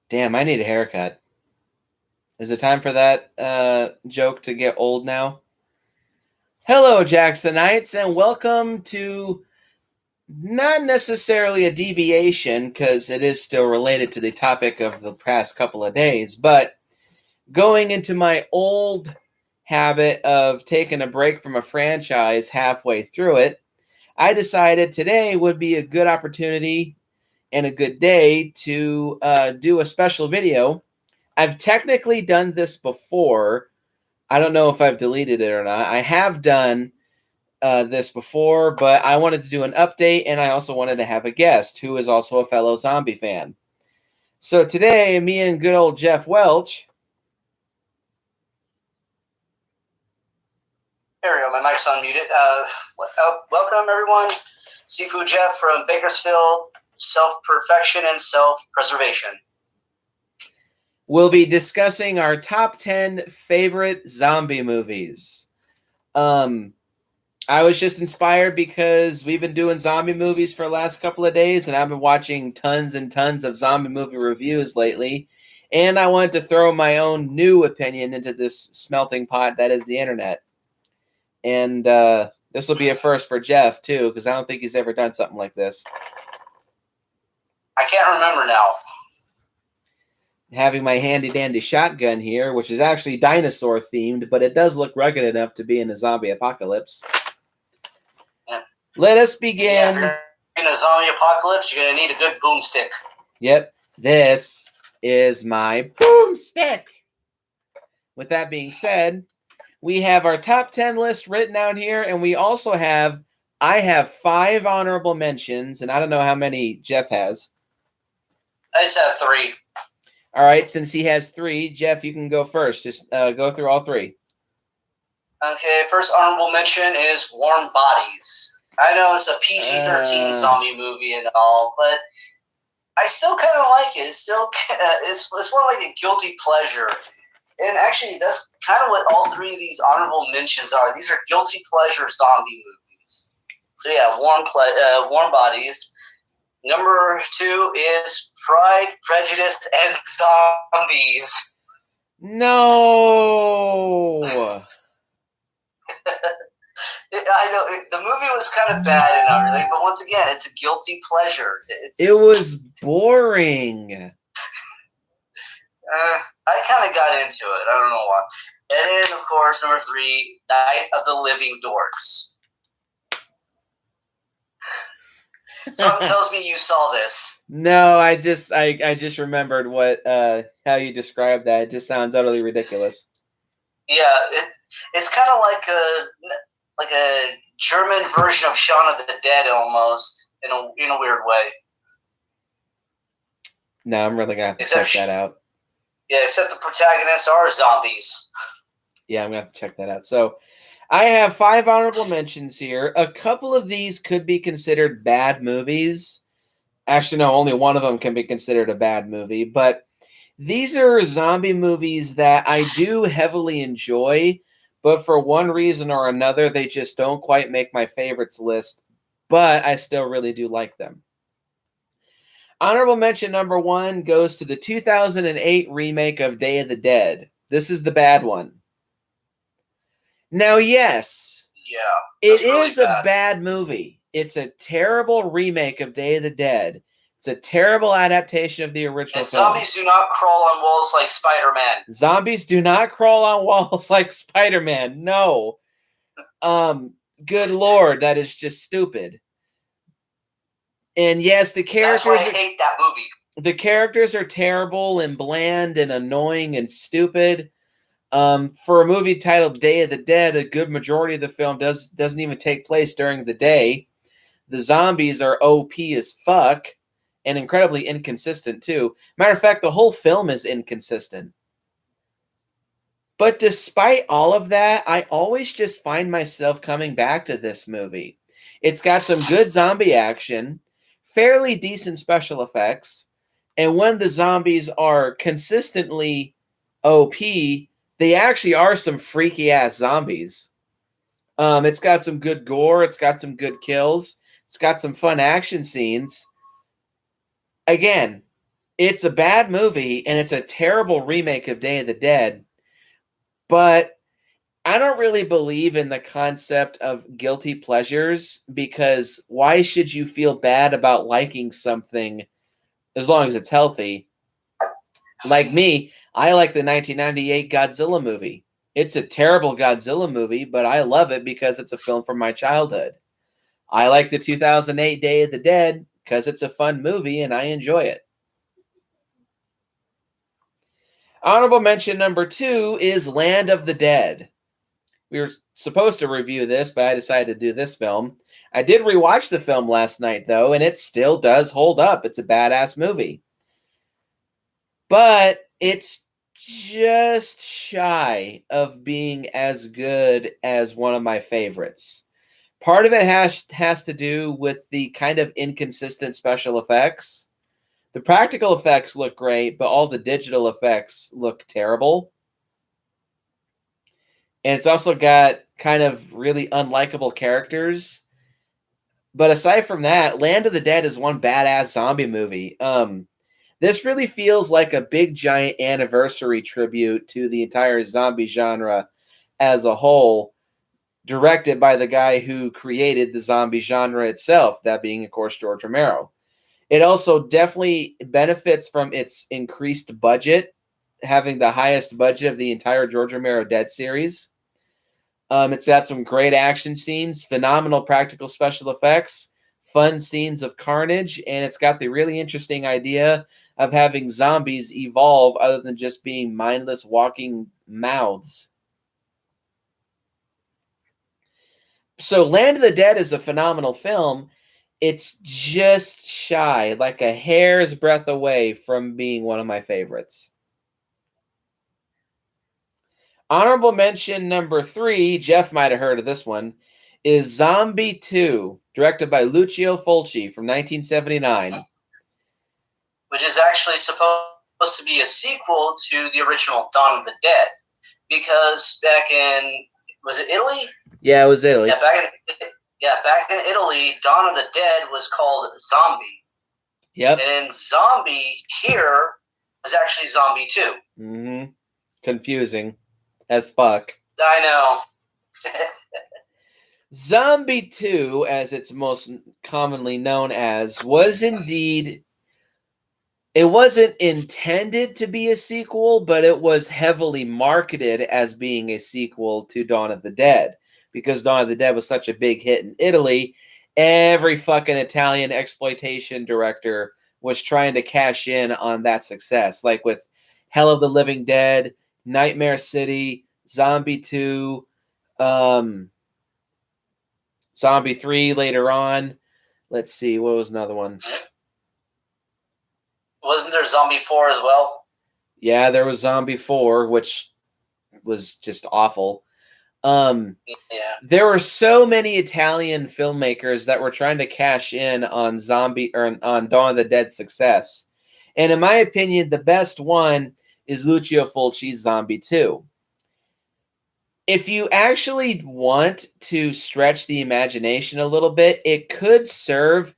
Damn, I need a haircut. Is it time for that joke to get old now? Hello, Jacksonites, and welcome to not necessarily a deviation, because it is still related to the topic of the past couple of days, but going into my old habit of taking a break from a franchise halfway through it, I decided today would be a good opportunity and a good day to do a special video. I've technically done this before. I don't know if I've deleted it or not. I have done this before, but I wanted to do an update, and I also wanted to have a guest who is also a fellow zombie fan. So today, me and good old Jeff Welch. There we go. My mic's unmuted. Welcome, everyone. Seafood Jeff from Bakersfield, self-perfection and self-preservation. We'll be discussing our top 10 favorite zombie movies. I was just inspired because we've been doing zombie movies for the last couple of days, and I've been watching tons and tons of zombie movie reviews lately, and I wanted to throw my own new opinion into this smelting pot that is the internet. And this will be a first for Jeff, too, because I don't think he's ever done something like this. I can't remember now. Having my handy-dandy shotgun here, which is actually dinosaur-themed, but it does look rugged enough to be in a zombie apocalypse. Yeah. Let us begin. Yeah, if you're in a zombie apocalypse, you're going to need a good boomstick. Yep, this is my boomstick. With that being said, we have our top 10 list written out here, and we also have, I have 5 honorable mentions, and I don't know how many Jeff has. I just have 3. All right, since he has 3, Jeff, you can go first. Just go through all 3. Okay, first honorable mention is Warm Bodies. I know it's a PG-13 zombie movie and all, but I still kind of like it. It's still it's more like a guilty pleasure. And actually, that's kind of what all 3 of these honorable mentions are. These are guilty pleasure zombie movies. So yeah, Warm Bodies. Number 2 is Pride, Prejudice, and Zombies. No. I know the movie was kind of bad and everything, but once again, it's a guilty pleasure. It was boring. I kind of got into it. I don't know why. And then, of course, number 3, Night of the Living Dorks. Something tells me you saw this. No, I just remembered what how you described that. It just sounds utterly ridiculous. Yeah, it's kind of like a German version of Shaun of the Dead, almost in a weird way. No, I'm really gonna have to check that out. Yeah, except the protagonists are zombies. Yeah, I'm gonna have to check that out. So, I have 5 honorable mentions here. A couple of these could be considered bad movies. Actually, no, only one of them can be considered a bad movie. But these are zombie movies that I do heavily enjoy, but for one reason or another, they just don't quite make my favorites list. But I still really do like them. Honorable mention number 1 goes to the 2008 remake of Day of the Dead. This is the bad one. Now, yes, it is a bad movie. It's a terrible remake of Day of the Dead. It's a terrible adaptation of the original film. Zombies do not crawl on walls like Spider-Man. Zombies do not crawl on walls like Spider-Man. No. Good Lord, that is just stupid. And yes, the characters... That's why I hate that movie. The characters are terrible and bland and annoying and stupid. For a movie titled Day of the Dead, a good majority of the film doesn't even take place during the day. The zombies are OP as fuck and incredibly inconsistent too. Matter of fact, the whole film is inconsistent. But despite all of that, I always just find myself coming back to this movie. It's got some good zombie action, fairly decent special effects, and when the zombies are consistently OP, they actually are some freaky-ass zombies. It's got some good gore. It's got some good kills. It's got some fun action scenes. Again, It's a bad movie, and it's a terrible remake of Day of the Dead, but I don't really believe in the concept of guilty pleasures, because why should you feel bad about liking something as long as it's healthy? Like me, I like the 1998 Godzilla movie. It's a terrible Godzilla movie, but I love it because it's a film from my childhood. I like the 2008 Day of the Dead because it's a fun movie and I enjoy it. Honorable mention number 2 is Land of the Dead. We were supposed to review this, but I decided to do this film. I did rewatch the film last night, though, and it still does hold up. It's a badass movie. But it's just shy of being as good as one of my favorites. Part of it has to do with the kind of inconsistent special effects. The practical effects look great, but all the digital effects look terrible. And it's also got kind of really unlikable characters. But aside from that, Land of the Dead is one badass zombie movie. This really feels like a big giant anniversary tribute to the entire zombie genre as a whole, directed by the guy who created the zombie genre itself, that being, of course, George Romero. It also definitely benefits from its increased budget, having the highest budget of the entire George Romero Dead series. It's got some great action scenes, phenomenal practical special effects, fun scenes of carnage, and it's got the really interesting idea of having zombies evolve other than just being mindless walking mouths. So Land of the Dead is a phenomenal film. It's just shy, like a hair's breadth away from being one of my favorites. Honorable mention number 3, Jeff might have heard of this one, is Zombie 2, directed by Lucio Fulci from 1979. Which is actually supposed to be a sequel to the original Dawn of the Dead. Because back in, was it Italy? Yeah, it was Italy. Yeah, back in Italy, Dawn of the Dead was called Zombie. Yep. And Zombie here was actually Zombie 2. Mm-hmm. Confusing as fuck. I know. Zombie 2, as it's most commonly known as, was indeed... It wasn't intended to be a sequel, but it was heavily marketed as being a sequel to Dawn of the Dead. Because Dawn of the Dead was such a big hit in Italy, every fucking Italian exploitation director was trying to cash in on that success. Like with Hell of the Living Dead, Nightmare City, Zombie 2, Zombie 3 later on. Let's see, what was another one? Wasn't there Zombie 4 as well? Yeah, there was Zombie 4, which was just awful. There were so many Italian filmmakers that were trying to cash in on on Dawn of the Dead's success. And in my opinion, the best one is Lucio Fulci's Zombie 2. If you actually want to stretch the imagination a little bit, it could serve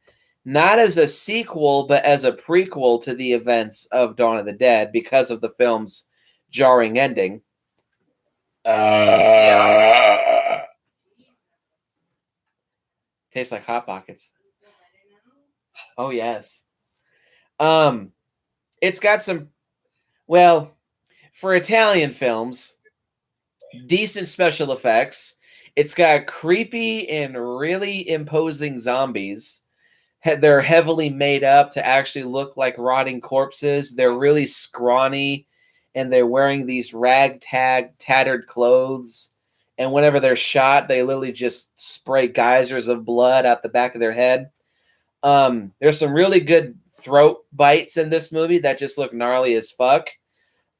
not as a sequel, but as a prequel to the events of Dawn of the Dead because of the film's jarring ending. Tastes like Hot Pockets. Oh, yes. It's got some, well, for Italian films, decent special effects. It's got creepy and really imposing zombies. They're heavily made up to actually look like rotting corpses. They're really scrawny, and they're wearing these ragtag, tattered clothes. And whenever they're shot, they literally just spray geysers of blood out the back of their head. There's some really good throat bites in this movie that just look gnarly as fuck.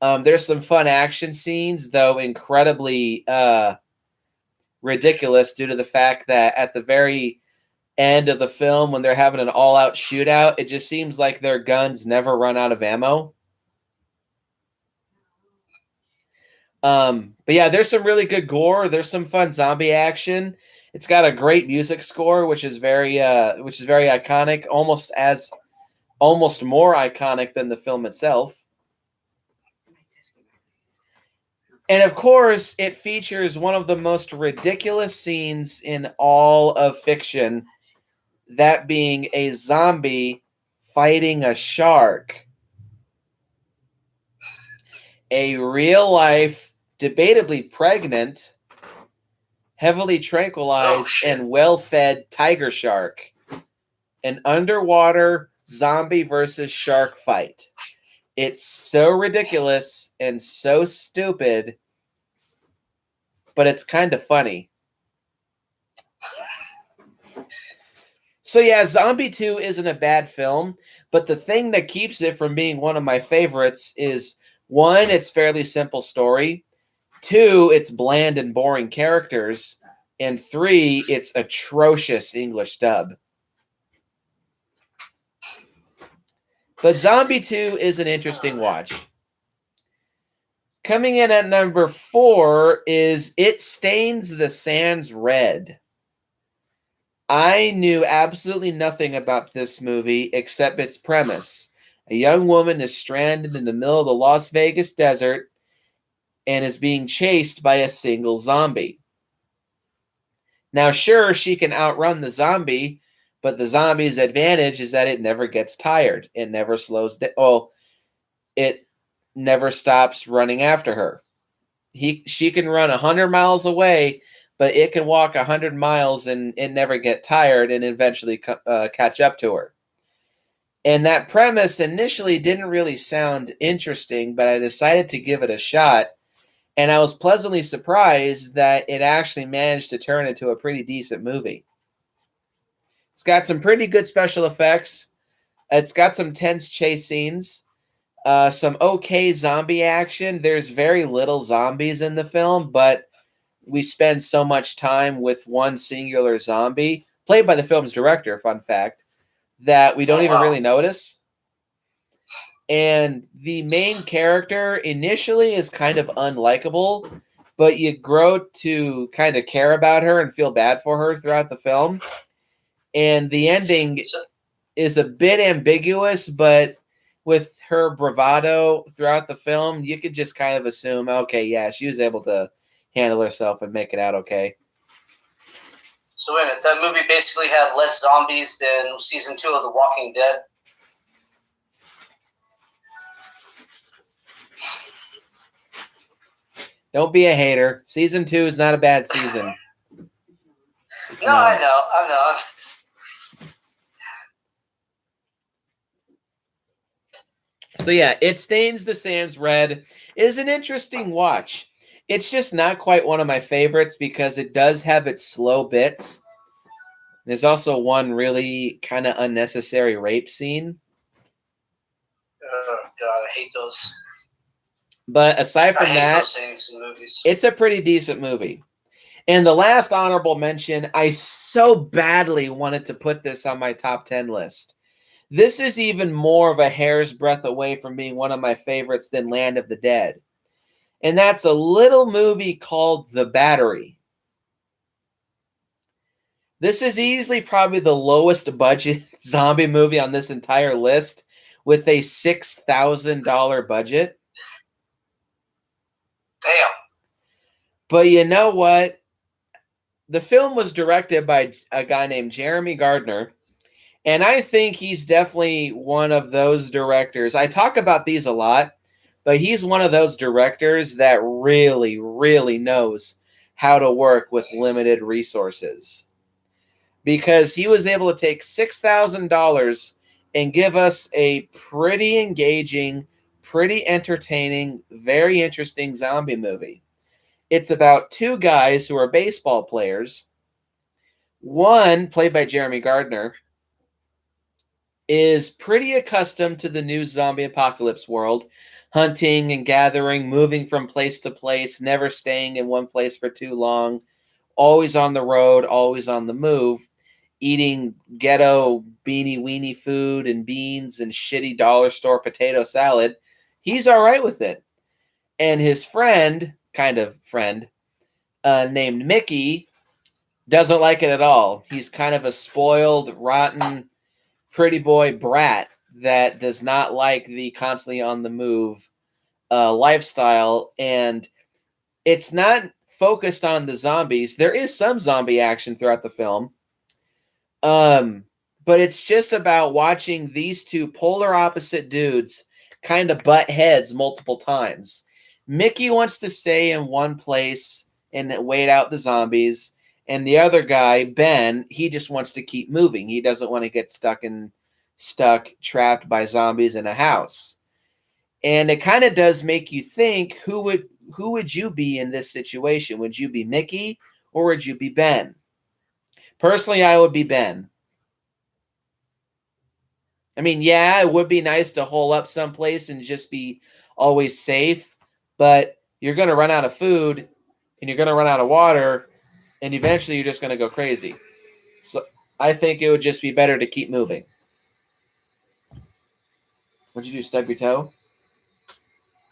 There's some fun action scenes, though incredibly ridiculous due to the fact that at the very end of the film, when they're having an all-out shootout, it just seems like their guns never run out of ammo. But yeah, there's some really good gore. There's some fun zombie action. It's got a great music score, which is very iconic, almost as almost more iconic than the film itself. And of course, it features one of the most ridiculous scenes in all of fiction, that being a zombie fighting a shark. A real life, debatably pregnant, heavily tranquilized, and well fed tiger shark. An underwater zombie versus shark fight. It's so ridiculous and so stupid, but it's kind of funny. So yeah, Zombie 2 isn't a bad film, but the thing that keeps it from being one of my favorites is, one, it's fairly simple story, two, it's bland and boring characters, and three, it's atrocious English dub. But Zombie 2 is an interesting watch. Coming in at number 4 is It Stains the Sands Red. I knew absolutely nothing about this movie except its premise. A young woman is stranded in the middle of the Las Vegas desert and is being chased by a single zombie. Now, sure, she can outrun the zombie, but the zombie's advantage is that it never gets tired. It never slows down. Well, it never stops running after her. She can run 100 miles away, but it can walk 100 miles and never get tired and eventually catch up to her. And that premise initially didn't really sound interesting, but I decided to give it a shot. And I was pleasantly surprised that it actually managed to turn into a pretty decent movie. It's got some pretty good special effects. It's got some tense chase scenes. Some okay zombie action. There's very little zombies in the film, but we spend so much time with one singular zombie, played by the film's director, fun fact, that we don't even really notice. And the main character initially is kind of unlikable, but you grow to kind of care about her and feel bad for her throughout the film. And the ending is a bit ambiguous, but with her bravado throughout the film, you could just kind of assume, okay, yeah, she was able to handle herself and make it out okay. So wait a minute, that movie basically had less zombies than season 2 of The Walking Dead? Don't be a hater. Season 2 is not a bad season. No, I know. So yeah, It Stains the Sands Red is an interesting watch. It's just not quite one of my favorites because it does have its slow bits. There's also one really kind of unnecessary rape scene. Oh, God, I hate those. But aside from that, those things in movies. It's a pretty decent movie. And the last honorable mention, I so badly wanted to put this on my top 10 list. This is even more of a hair's breadth away from being one of my favorites than Land of the Dead. And that's a little movie called The Battery. This is easily probably the lowest budget zombie movie on this entire list with a $6,000 budget. Damn. But you know what? The film was directed by a guy named Jeremy Gardner. And I think he's definitely one of those directors. I talk about these a lot, but he's one of those directors that really, really knows how to work with limited resources. Because he was able to take $6,000 and give us a pretty engaging, pretty entertaining, very interesting zombie movie. It's about two guys who are baseball players. One, played by Jeremy Gardner, is pretty accustomed to the new zombie apocalypse world, hunting and gathering, moving from place to place, never staying in one place for too long, always on the road, always on the move, eating ghetto beanie weenie food and beans and shitty dollar store potato salad. He's all right with it. And his friend, named Mickey, doesn't like it at all. He's kind of a spoiled, rotten, pretty boy brat that does not like the constantly on the move lifestyle, and it's not focused on the zombies. There is some zombie action throughout the film, but it's just about watching these two polar opposite dudes kind of butt heads multiple times. Mickey wants to stay in one place and wait out the zombies, and the other guy, Ben, he just wants to keep moving. He doesn't want to get trapped by zombies in a house. And it kind of does make you think, who would you be in this situation? Would you be Mickey or would you be Ben? Personally, I would be Ben. I mean, yeah, it would be nice to hole up someplace and just be always safe, but you're going to run out of food and you're going to run out of water, and eventually you're just going to go crazy. So I think it would just be better to keep moving. What'd you do, stub your toe?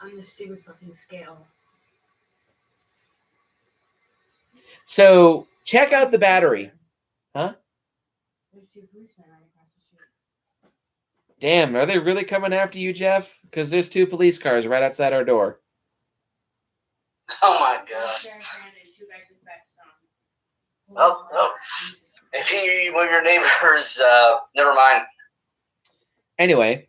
On the stupid fucking scale. So check out the battery. Huh? Damn, are they really coming after you, Jeff? Because there's 2 police cars right outside our door. Oh my god. Oh. If you one of your neighbors, never mind. Anyway,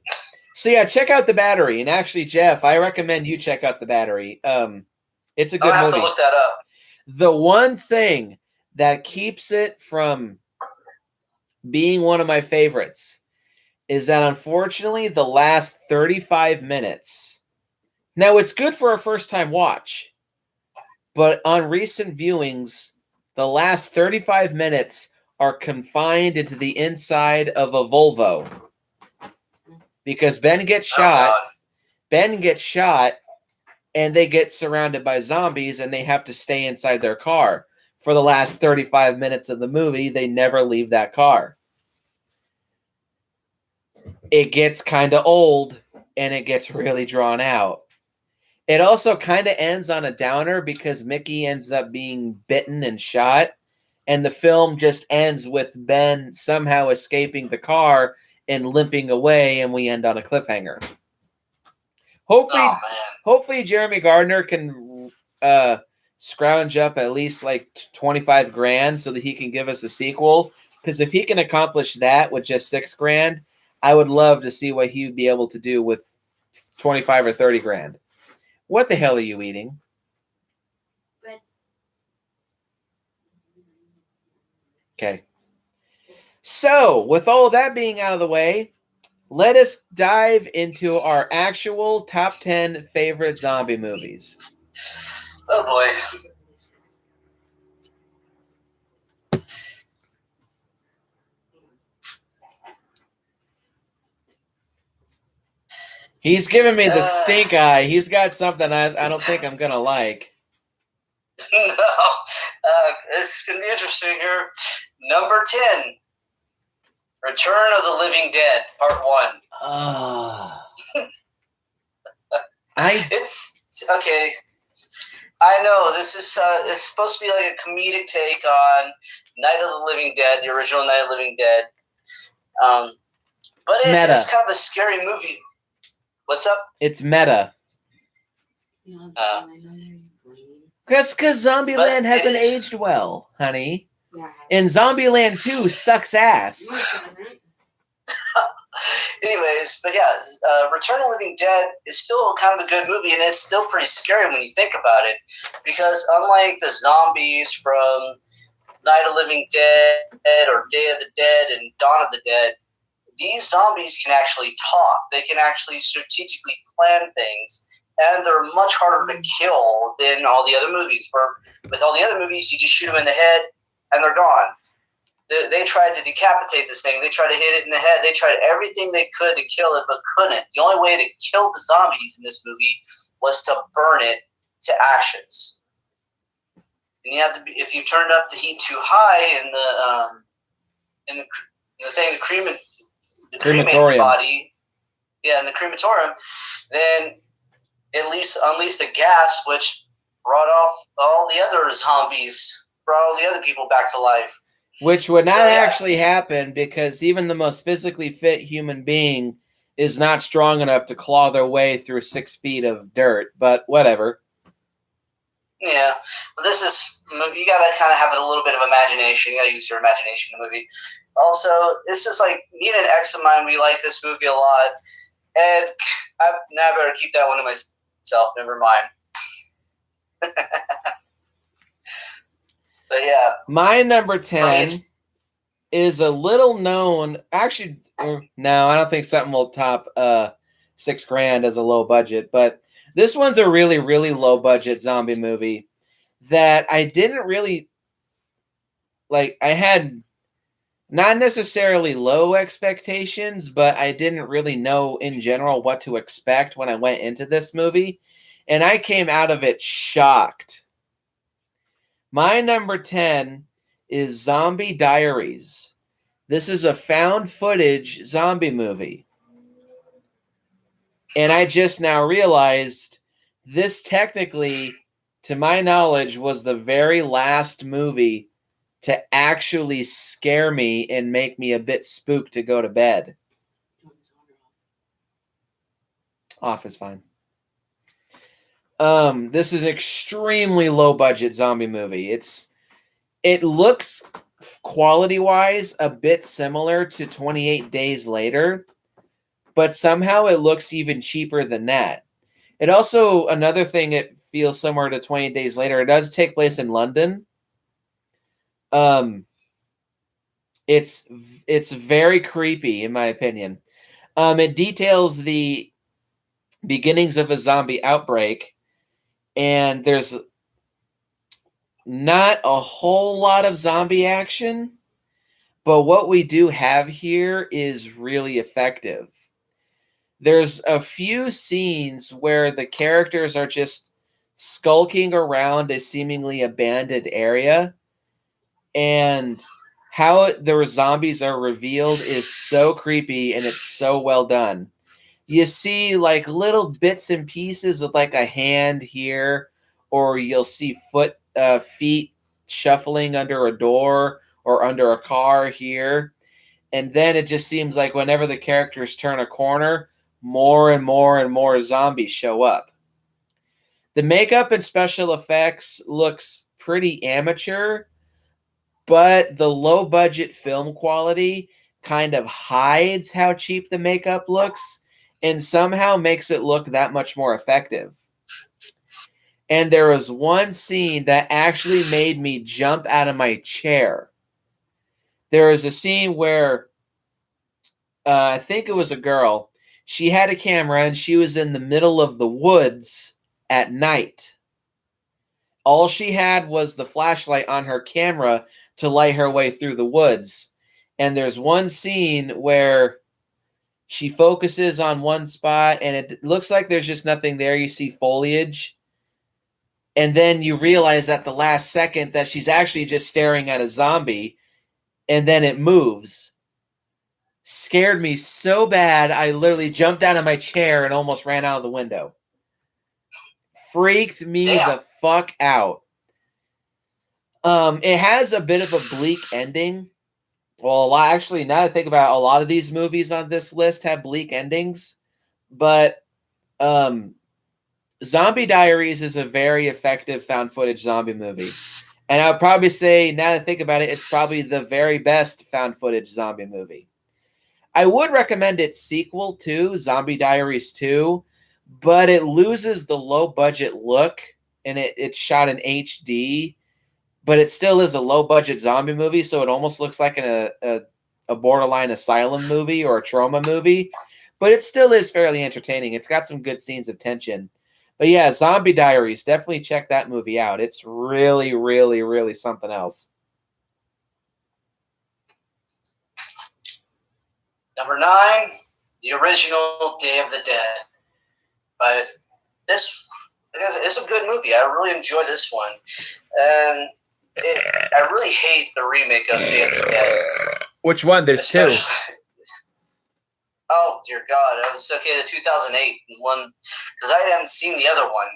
so yeah, check out the battery. And actually, Jeff, I recommend you check out the battery. It's a good movie. I'll have to look that up. The one thing that keeps it from being one of my favorites is that, unfortunately, the last 35 minutes. Now, it's good for a first-time watch, but on recent viewings, the last 35 minutes are confined into the inside of a Volvo. Because Ben gets shot. Ben gets shot, and they get surrounded by zombies, and they have to stay inside their car. For the last 35 minutes of the movie, they never leave that car. It gets kind of old, and it gets really drawn out. It also kind of ends on a downer because Mickey ends up being bitten and shot, and the film just ends with Ben somehow escaping the car and limping away, and we end on a cliffhanger. Hopefully Jeremy Gardner can scrounge up at least like 25 grand so that he can give us a sequel. Because if he can accomplish that with just 6 grand, I would love to see what he would be able to do with 25 or 30 grand. What the hell are you eating? Bread. Okay. So, with all that being out of the way, let us dive into our actual top 10 favorite zombie movies. Oh boy. He's giving me the stink eye. He's got something I don't think I'm going to like. No. It's going to be interesting here. Number 10. Return of the Living Dead, Part 1. It's okay. I know this is it's supposed to be like a comedic take on Night of the Living Dead, the original Night of the Living Dead. But it's kind of a scary movie. What's up? It's meta. That's because Zombieland hasn't aged well, honey. Yeah. And Zombieland 2 sucks ass. Anyways, but yeah, Return of the Living Dead is still kind of a good movie, and it's still pretty scary when you think about it. Because unlike the zombies from Night of the Living Dead or Day of the Dead and Dawn of the Dead, these zombies can actually talk. They can actually strategically plan things, and they're much harder to kill than all the other movies. With all the other movies, you just shoot them in the head, and they're gone. They tried to decapitate this thing. They tried to hit it in the head. They tried everything they could to kill it, but couldn't. The only way to kill the zombies in this movie was to burn it to ashes. And you have to if you turned up the heat too high in the crematorium body, in the crematorium, then at least unleashed the gas, which brought off all the other zombies, brought all the other people back to life. Which would not actually happen because even the most physically fit human being is not strong enough to claw their way through 6 feet of dirt, but whatever. Yeah, but this is, you gotta kind of have a little bit of imagination. You gotta use your imagination in the movie. Also, this is like, me and an ex of mine, we like this movie a lot, and I better keep that one to myself. Never mind. But yeah, my number 10 is a little known. Actually, no, I don't think something will top $6,000 as a low budget, but this one's a really, really low budget zombie movie that I didn't really like. I had not necessarily low expectations, but I didn't really know in general what to expect when I went into this movie, and I came out of it shocked. My number 10 is Zombie Diaries. This is a found footage zombie movie. And I just now realized this technically, to my knowledge, was the very last movie to actually scare me and make me a bit spooked to go to bed. Off is fine. This is an extremely low budget zombie movie. It looks quality-wise a bit similar to 28 Days Later, but somehow it looks even cheaper than that. It also, another thing, it feels similar to 28 Days Later. It does take place in London. It's very creepy, in my opinion. It details the beginnings of a zombie outbreak, and there's not a whole lot of zombie action, but what we do have here is really effective. There's a few scenes where the characters are just skulking around a seemingly abandoned area, and how the zombies are revealed is so creepy, and it's so well done. You see like little bits and pieces of like a hand here, or you'll see feet shuffling under a door or under a car here. And then it just seems like whenever the characters turn a corner, more and more and more zombies show up. The makeup and special effects looks pretty amateur, but the low budget film quality kind of hides how cheap the makeup looks and somehow makes it look that much more effective. And there was one scene that actually made me jump out of my chair. There was a scene where I think it was a girl. She had a camera and she was in the middle of the woods at night. All she had was the flashlight on her camera to light her way through the woods. And there's one scene where she focuses on one spot and it looks like there's just nothing there. You see foliage. And then you realize at the last second that she's actually just staring at a zombie. And then it moves. Scared me so bad, I literally jumped out of my chair and almost ran out of the window. Freaked me the fuck out. It has a bit of a bleak ending. Well, actually, now that I think about it, a lot of these movies on this list have bleak endings. But Zombie Diaries is a very effective found footage zombie movie. And I would probably say, now that I think about it, it's probably the very best found footage zombie movie. I would recommend its sequel to Zombie Diaries 2, but it loses the low budget look, and it's shot in HD, but it still is a low budget zombie movie, so it almost looks like a borderline asylum movie or a trauma movie, but it still is fairly entertaining. It's got some good scenes of tension. But yeah, Zombie Diaries, definitely check that movie out. It's really, really, really something else. Number 9, the original Day of the Dead. But this is a good movie. I really enjoy this one. And I really hate the remake of Day of the Dead. Which one? There's two. Oh, dear God. I was okay, the 2008 one, because I haven't seen the other one.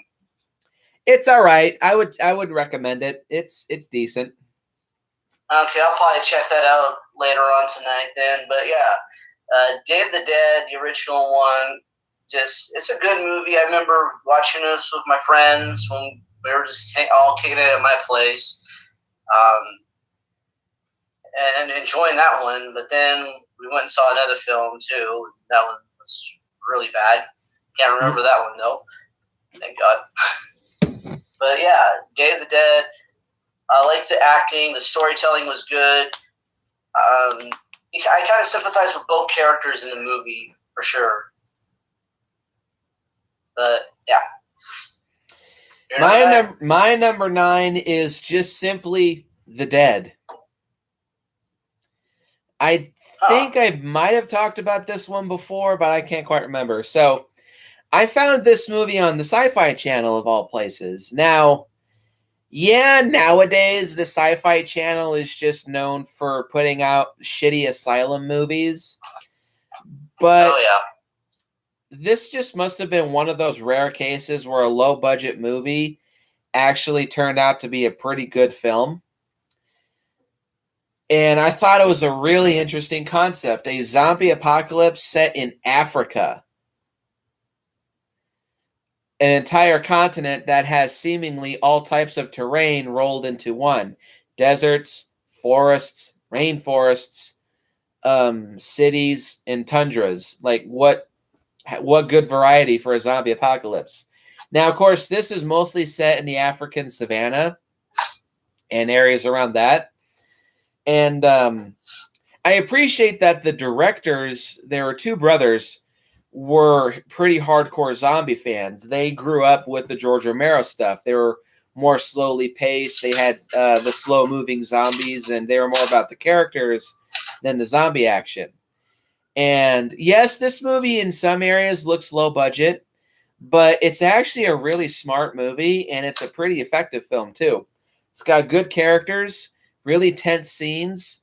It's all right. I would recommend it. It's decent. Okay, I'll probably check that out later on tonight then. But yeah, Day of the Dead, the original one, it's a good movie. I remember watching this with my friends when we were just all kicking it at my place, and enjoying that one. But then we went and saw another film too. That one was really bad. Can't remember that one though. Thank God. But yeah, Day of the Dead. I like the acting. The storytelling was good. I kind of sympathize with both characters in the movie for sure. But yeah. My number 9 is just simply The Dead. I think I might have talked about this one before, but I can't quite remember. So I found this movie on the Sci-Fi Channel of all places. Now, yeah, nowadays the Sci-Fi Channel is just known for putting out shitty asylum movies. But this just must have been one of those rare cases where a low-budget movie actually turned out to be a pretty good film. And I thought it was a really interesting concept, a zombie apocalypse set in Africa. An entire continent that has seemingly all types of terrain rolled into one. Deserts, forests, rainforests, cities, and tundras. Like, what good variety for a zombie apocalypse. Now, of course, this is mostly set in the African savanna and areas around that. And I appreciate that the directors, there were two brothers, were pretty hardcore zombie fans. They grew up with the George Romero stuff. They were more slowly paced. They had the slow-moving zombies, and they were more about the characters than the zombie action. And yes, this movie in some areas looks low budget, but it's actually a really smart movie, and it's a pretty effective film, too. It's got good characters, really tense scenes.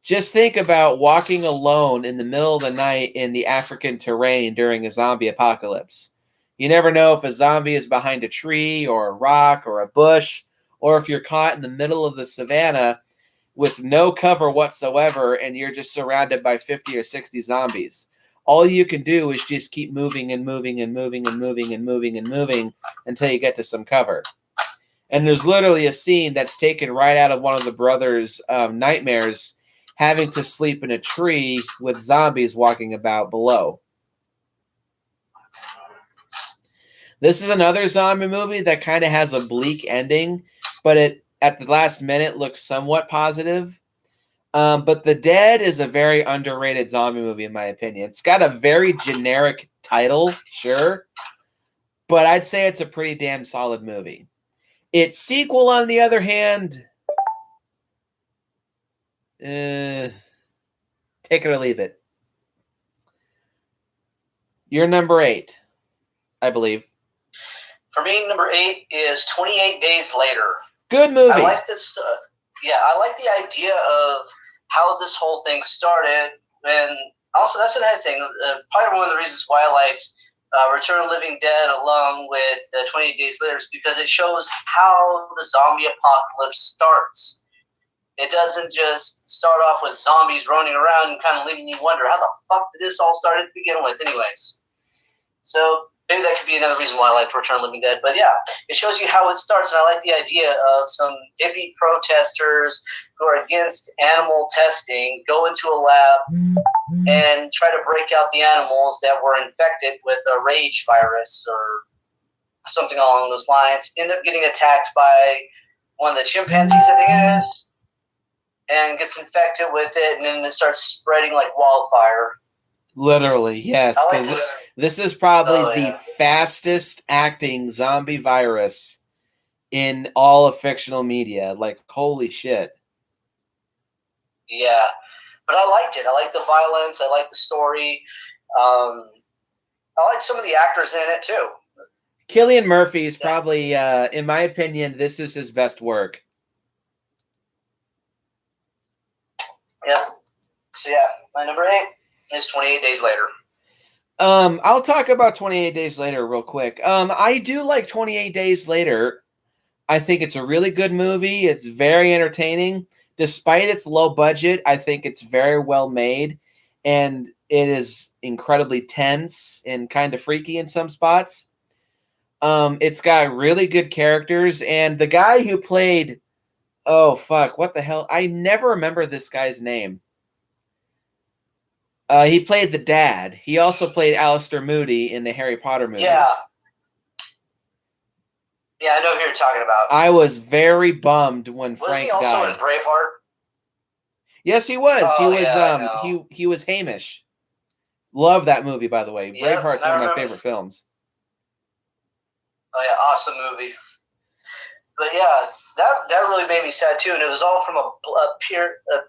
Just think about walking alone in the middle of the night in the African terrain during a zombie apocalypse. You never know if a zombie is behind a tree or a rock or a bush, or if you're caught in the middle of the savannah with no cover whatsoever and you're just surrounded by 50 or 60 zombies. All you can do is just keep moving and moving and moving and moving and moving and moving until you get to some cover. And there's literally a scene that's taken right out of one of the brothers' nightmares, having to sleep in a tree with zombies walking about below. This is another zombie movie that kind of has a bleak ending, but it at the last minute looks somewhat positive. But The Dead is a very underrated zombie movie, in my opinion. It's got a very generic title, sure, but I'd say it's a pretty damn solid movie. Its sequel, on the other hand, take it or leave it. You're number 8, I believe. For me, number 8 is 28 Days Later. Good movie. I like this. I like the idea of how this whole thing started, and also that's another thing. Probably one of the reasons why I liked Return of the Living Dead along with 28 Days Later is because it shows how the zombie apocalypse starts. It doesn't just start off with zombies running around and kind of leaving you wonder, how the fuck did this all start to begin with anyways? So maybe that could be another reason why I like Return of the Living Dead. But yeah, it shows you how it starts, and I like the idea of some hippie protesters who are against animal testing go into a lab and try to break out the animals that were infected with a rage virus or something along those lines, end up getting attacked by one of the chimpanzees, I think it is, and gets infected with it, and then it starts spreading like wildfire. Literally, yes. Because this is probably the fastest acting zombie virus in all of fictional media. Like, holy shit. Yeah. But I liked it. I liked the violence. I liked the story. I liked some of the actors in it, too. Cillian Murphy is probably, in my opinion, this is his best work. Yeah. So, yeah, my number 8 is 28 Days Later. I'll talk about 28 Days Later real quick. I do like 28 Days Later. I think it's a really good movie. It's very entertaining. Despite its low budget, I think it's very well made. And It is incredibly tense and kind of freaky in some spots. It's got really good characters, and the guy who played, oh fuck, what the hell? I never remember this guy's name. He played the dad. He also played Alistair Moody in the Harry Potter movies. Yeah. Yeah, I know who you're talking about. I was very bummed when Frank died. Was he also in Braveheart? Yes, he was. Oh, He was Hamish. Love that movie, by the way. Yep, Braveheart's one of my favorite films. Oh yeah, awesome movie. But yeah, that really made me sad too, and it was all from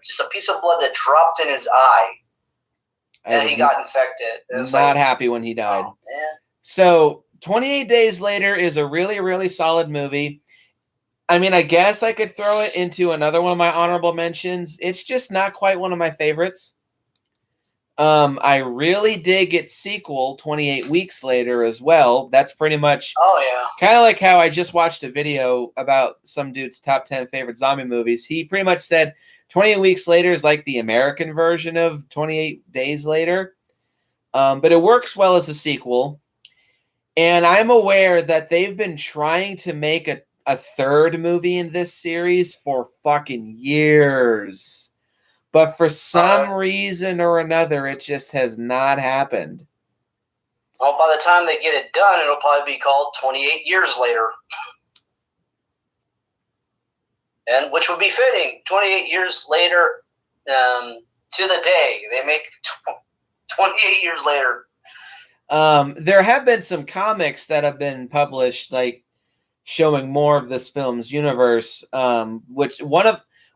just a piece of blood that dropped in his eye, and he got infected. It was not happy when he died. Oh, man. So 28 Days Later is a really, really solid movie. I mean, I guess I could throw it into another one of my honorable mentions. It's just not quite one of my favorites. I really dig its sequel, 28 Weeks Later, as well. That's pretty much kind of like how I just watched a video about some dude's top 10 favorite zombie movies. He pretty much said 28 Weeks Later is like the American version of 28 Days Later. But it works well as a sequel. And I'm aware that they've been trying to make a third movie in this series for fucking years. But for some reason or another, it just has not happened. Well, by the time they get it done, it'll probably be called 28 Years Later. And which would be fitting. 28 years later, to the day. They make 28 years later. There have been some comics that have been published, like showing more of this film's universe. Which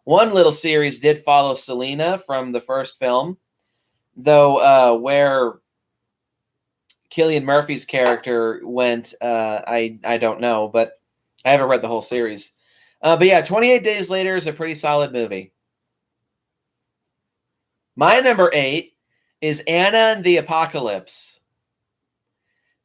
one little series did follow Selena from the first film, though where Cillian Murphy's character went, I don't know, but I haven't read the whole series. But yeah, 28 Days Later is a pretty solid movie. My number 8 is Anna and the Apocalypse,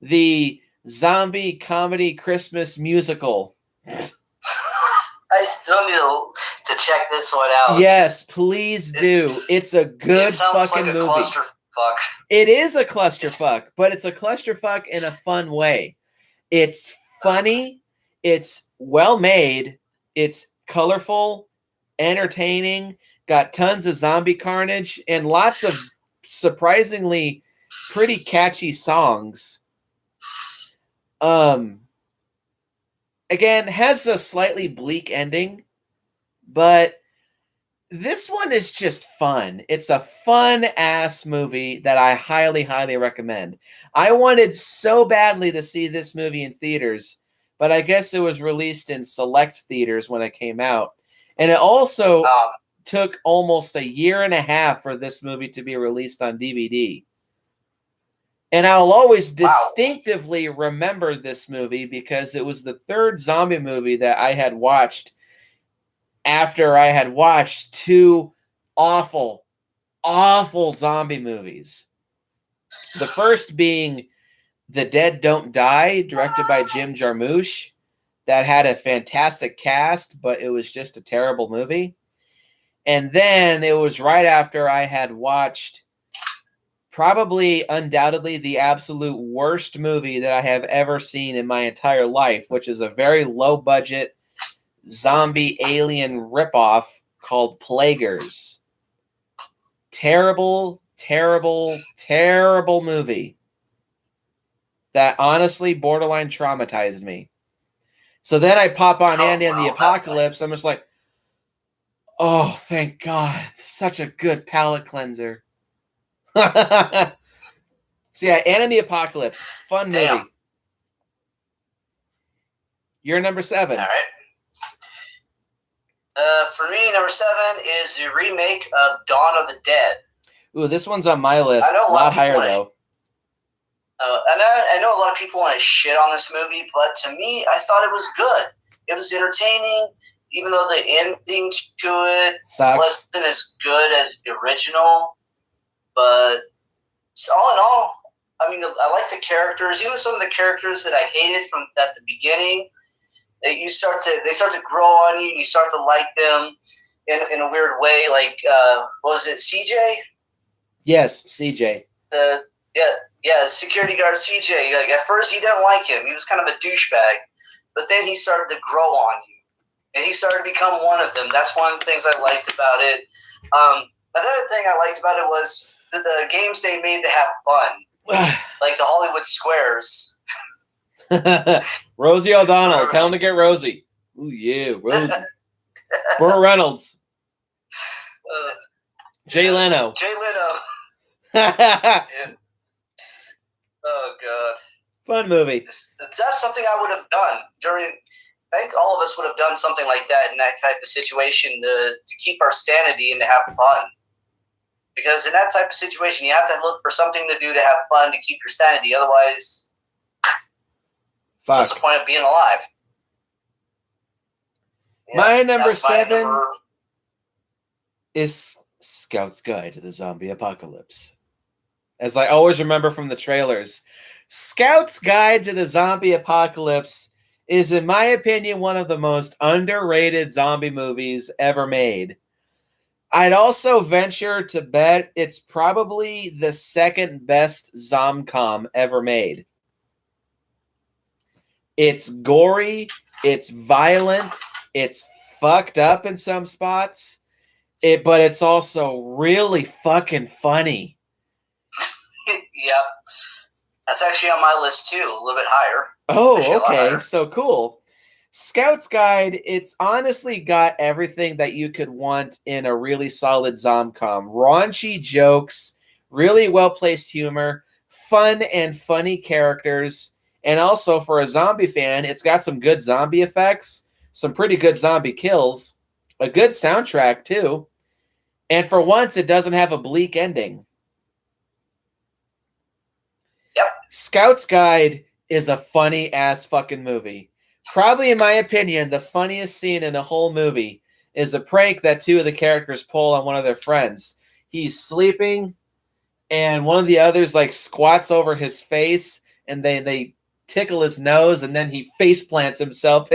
the zombie comedy Christmas musical. I still need to check this one out. Yes, please do. It's a good fucking movie. Clusterfuck. It is a clusterfuck, but it's a clusterfuck in a fun way. It's funny. It's well made. It's colorful, entertaining, got tons of zombie carnage, and lots of surprisingly pretty catchy songs. Again, has a slightly bleak ending, but this one is just fun. It's a fun-ass movie that I highly, highly recommend. I wanted so badly to see this movie in theaters, but I guess it was released in select theaters when it came out. And it also took almost a year and a half for this movie to be released on DVD. And I'll always distinctively remember this movie because it was the third zombie movie that I had watched after I had watched two awful, awful zombie movies. The first being The Dead Don't Die, directed by Jim Jarmusch. That had a fantastic cast, but it was just a terrible movie. And then it was right after I had watched probably undoubtedly the absolute worst movie that I have ever seen in my entire life, which is a very low budget zombie alien ripoff called Plaguers. Terrible, terrible, terrible movie that honestly borderline traumatized me. So then I pop on Andy and the Apocalypse. I'm just like, oh, thank God. Such a good palate cleanser. So yeah, Anna and the Apocalypse. Fun movie. You're number 7. All right. For me, number 7 is the remake of Dawn of the Dead. Ooh, this one's on my list. A lot higher, though. I know a lot of people want to shit on this movie, but to me, I thought it was good. It was entertaining, even though the ending to it wasn't as good as the original. But all in all, I mean, I like the characters. Even some of the characters that I hated from at the beginning, they start to grow on you. And you start to like them in a weird way. Like, what was it, CJ? Yes, CJ. the security guard CJ. Like, at first, you didn't like him. He was kind of a douchebag, but then he started to grow on you, and he started to become one of them. That's one of the things I liked about it. Another thing I liked about it was the games they made to have fun, like the Hollywood Squares. Rosie O'Donnell, tell him to get Rosie. Ooh yeah, Rosie. Burt Reynolds. Jay Leno. Yeah. Oh god. Fun movie. That's something I would have done during. I think all of us would have done something like that in that type of situation to keep our sanity and to have fun. Because in that type of situation, you have to look for something to do to have fun to keep your sanity. Otherwise, what's the point of being alive? Yeah, my number 7 is Scout's Guide to the Zombie Apocalypse. As I always remember from the trailers, Scout's Guide to the Zombie Apocalypse is, in my opinion, one of the most underrated zombie movies ever made. I'd also venture to bet it's probably the second best zomcom ever made. It's gory, it's violent, it's fucked up in some spots, but it's also really fucking funny. Yep. That's actually on my list too, a little bit higher. Oh, okay. So cool. Scout's Guide, it's honestly got everything that you could want in a really solid zomcom. Raunchy jokes, really well-placed humor, fun and funny characters, and also for a zombie fan, it's got some good zombie effects, some pretty good zombie kills, a good soundtrack too, and for once, it doesn't have a bleak ending. Yep. Scout's Guide is a funny-ass fucking movie. Probably, in my opinion, the funniest scene in the whole movie is a prank that two of the characters pull on one of their friends. He's sleeping, and one of the others like squats over his face, and they tickle his nose, and then he face plants himself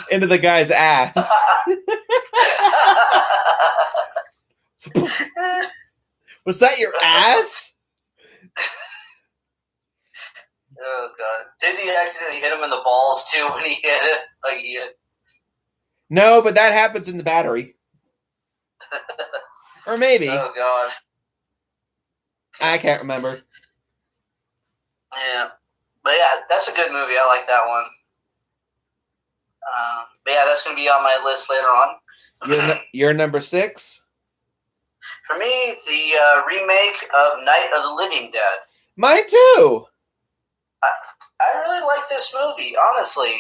into the guy's ass. Was that your ass? Oh god! Did he accidentally hit him in the balls too when he hit it? No, but that happens in the battery. Or maybe. Oh god! I can't remember. Yeah, but yeah, that's a good movie. I like that one. But yeah, that's gonna be on my list later on. You're number 6. For me, the remake of Night of the Living Dead. Mine too. I really like this movie, honestly.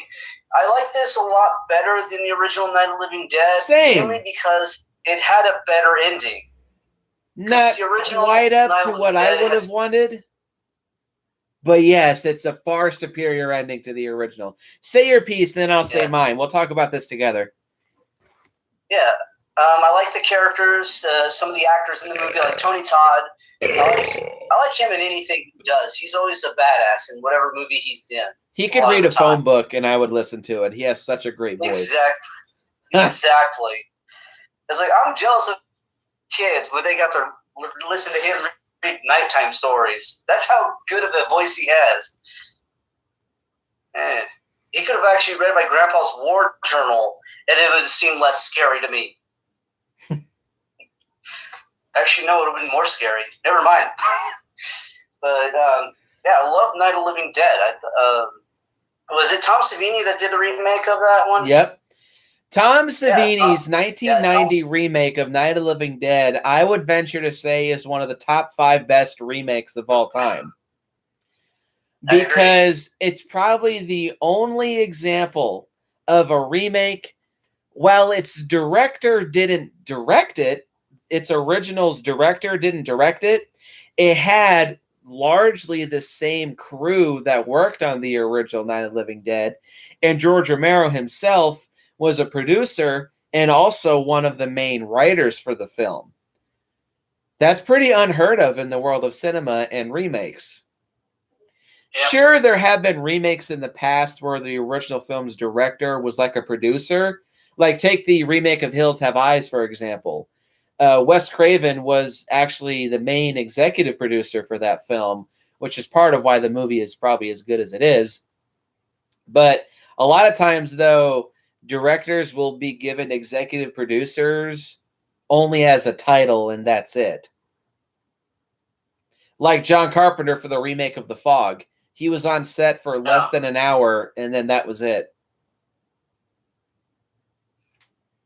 I like this a lot better than the original Night of the Living Dead. Same. Mainly because it had a better ending. Not quite up to what I would have wanted. But yes, it's a far superior ending to the original. Say your piece, then I'll say mine. We'll talk about this together. Yeah. I like the characters, some of the actors in the movie, like Tony Todd. I like him in anything he does. He's always a badass in whatever movie he's in. He could read a phone book, and I would listen to it. He has such a great voice. Exactly. It's like, I'm jealous of kids when they got to listen to him read nighttime stories. That's how good of a voice he has. He could have actually read my grandpa's war journal, and it would seem less scary to me. Actually, no, it would have been more scary. Never mind. But, yeah, I love Night of the Living Dead. Was it Tom Savini that did the remake of that one? Yep. Tom Savini's 1990 remake of Night of the Living Dead, I would venture to say, is one of the top 5 best remakes of all time. Because it's probably the only example of a remake, while its director didn't direct it, its original's director didn't direct it, it had largely the same crew that worked on the original Night of the Living Dead, and George Romero himself was a producer and also one of the main writers for the film. That's pretty unheard of in the world of cinema and remakes. Yeah. Sure, there have been remakes in the past where the original film's director was like a producer. Like, take the remake of Hills Have Eyes, for example. Wes Craven was actually the main executive producer for that film, which is part of why the movie is probably as good as it is. But a lot of times, though, directors will be given executive producers only as a title, and that's it. Like John Carpenter for the remake of The Fog. He was on set for less than an hour, and then that was it.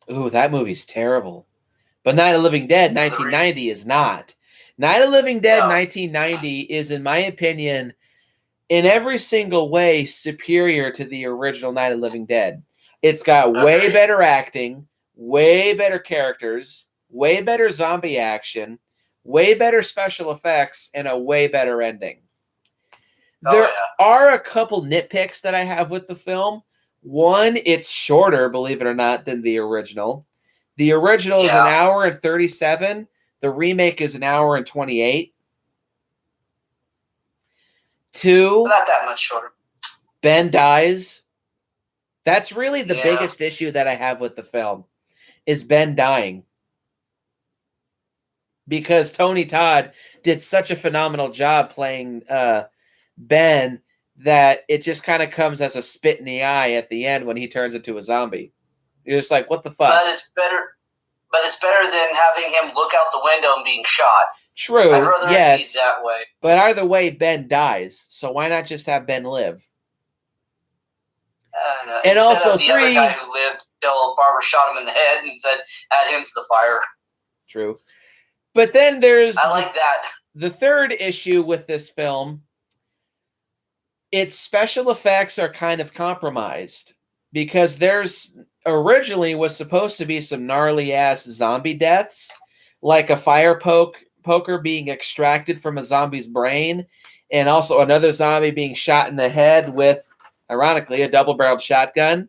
Ooh, that movie's terrible. But Night of the Living Dead 1990 is not. Night of the Living Dead 1990 is, in my opinion, in every single way, superior to the original Night of the Living Dead. It's got way better acting, way better characters, way better zombie action, way better special effects, and a way better ending. There are a couple nitpicks that I have with the film. One, it's shorter, believe it or not, than the original. The original is an hour and 37. The remake is an hour and 28. Two, not that much shorter. Ben dies. That's really the biggest issue that I have with the film, is Ben dying. Because Tony Todd did such a phenomenal job playing Ben that it just kind of comes as a spit in the eye at the end when he turns into a zombie. You're just like, what the fuck? But it's better than having him look out the window and being shot. True, I'd rather yes. it be that way. But either way, Ben dies. So why not just have Ben live? And instead also, of the other guy who lived till Barbara shot him in the head and said, add him to the fire. True. But then there's... I like that. The third issue with this film, its special effects are kind of compromised. Because there's... Originally was supposed to be some gnarly-ass zombie deaths, like a fire poker being extracted from a zombie's brain, and also another zombie being shot in the head with, ironically, a double-barreled shotgun,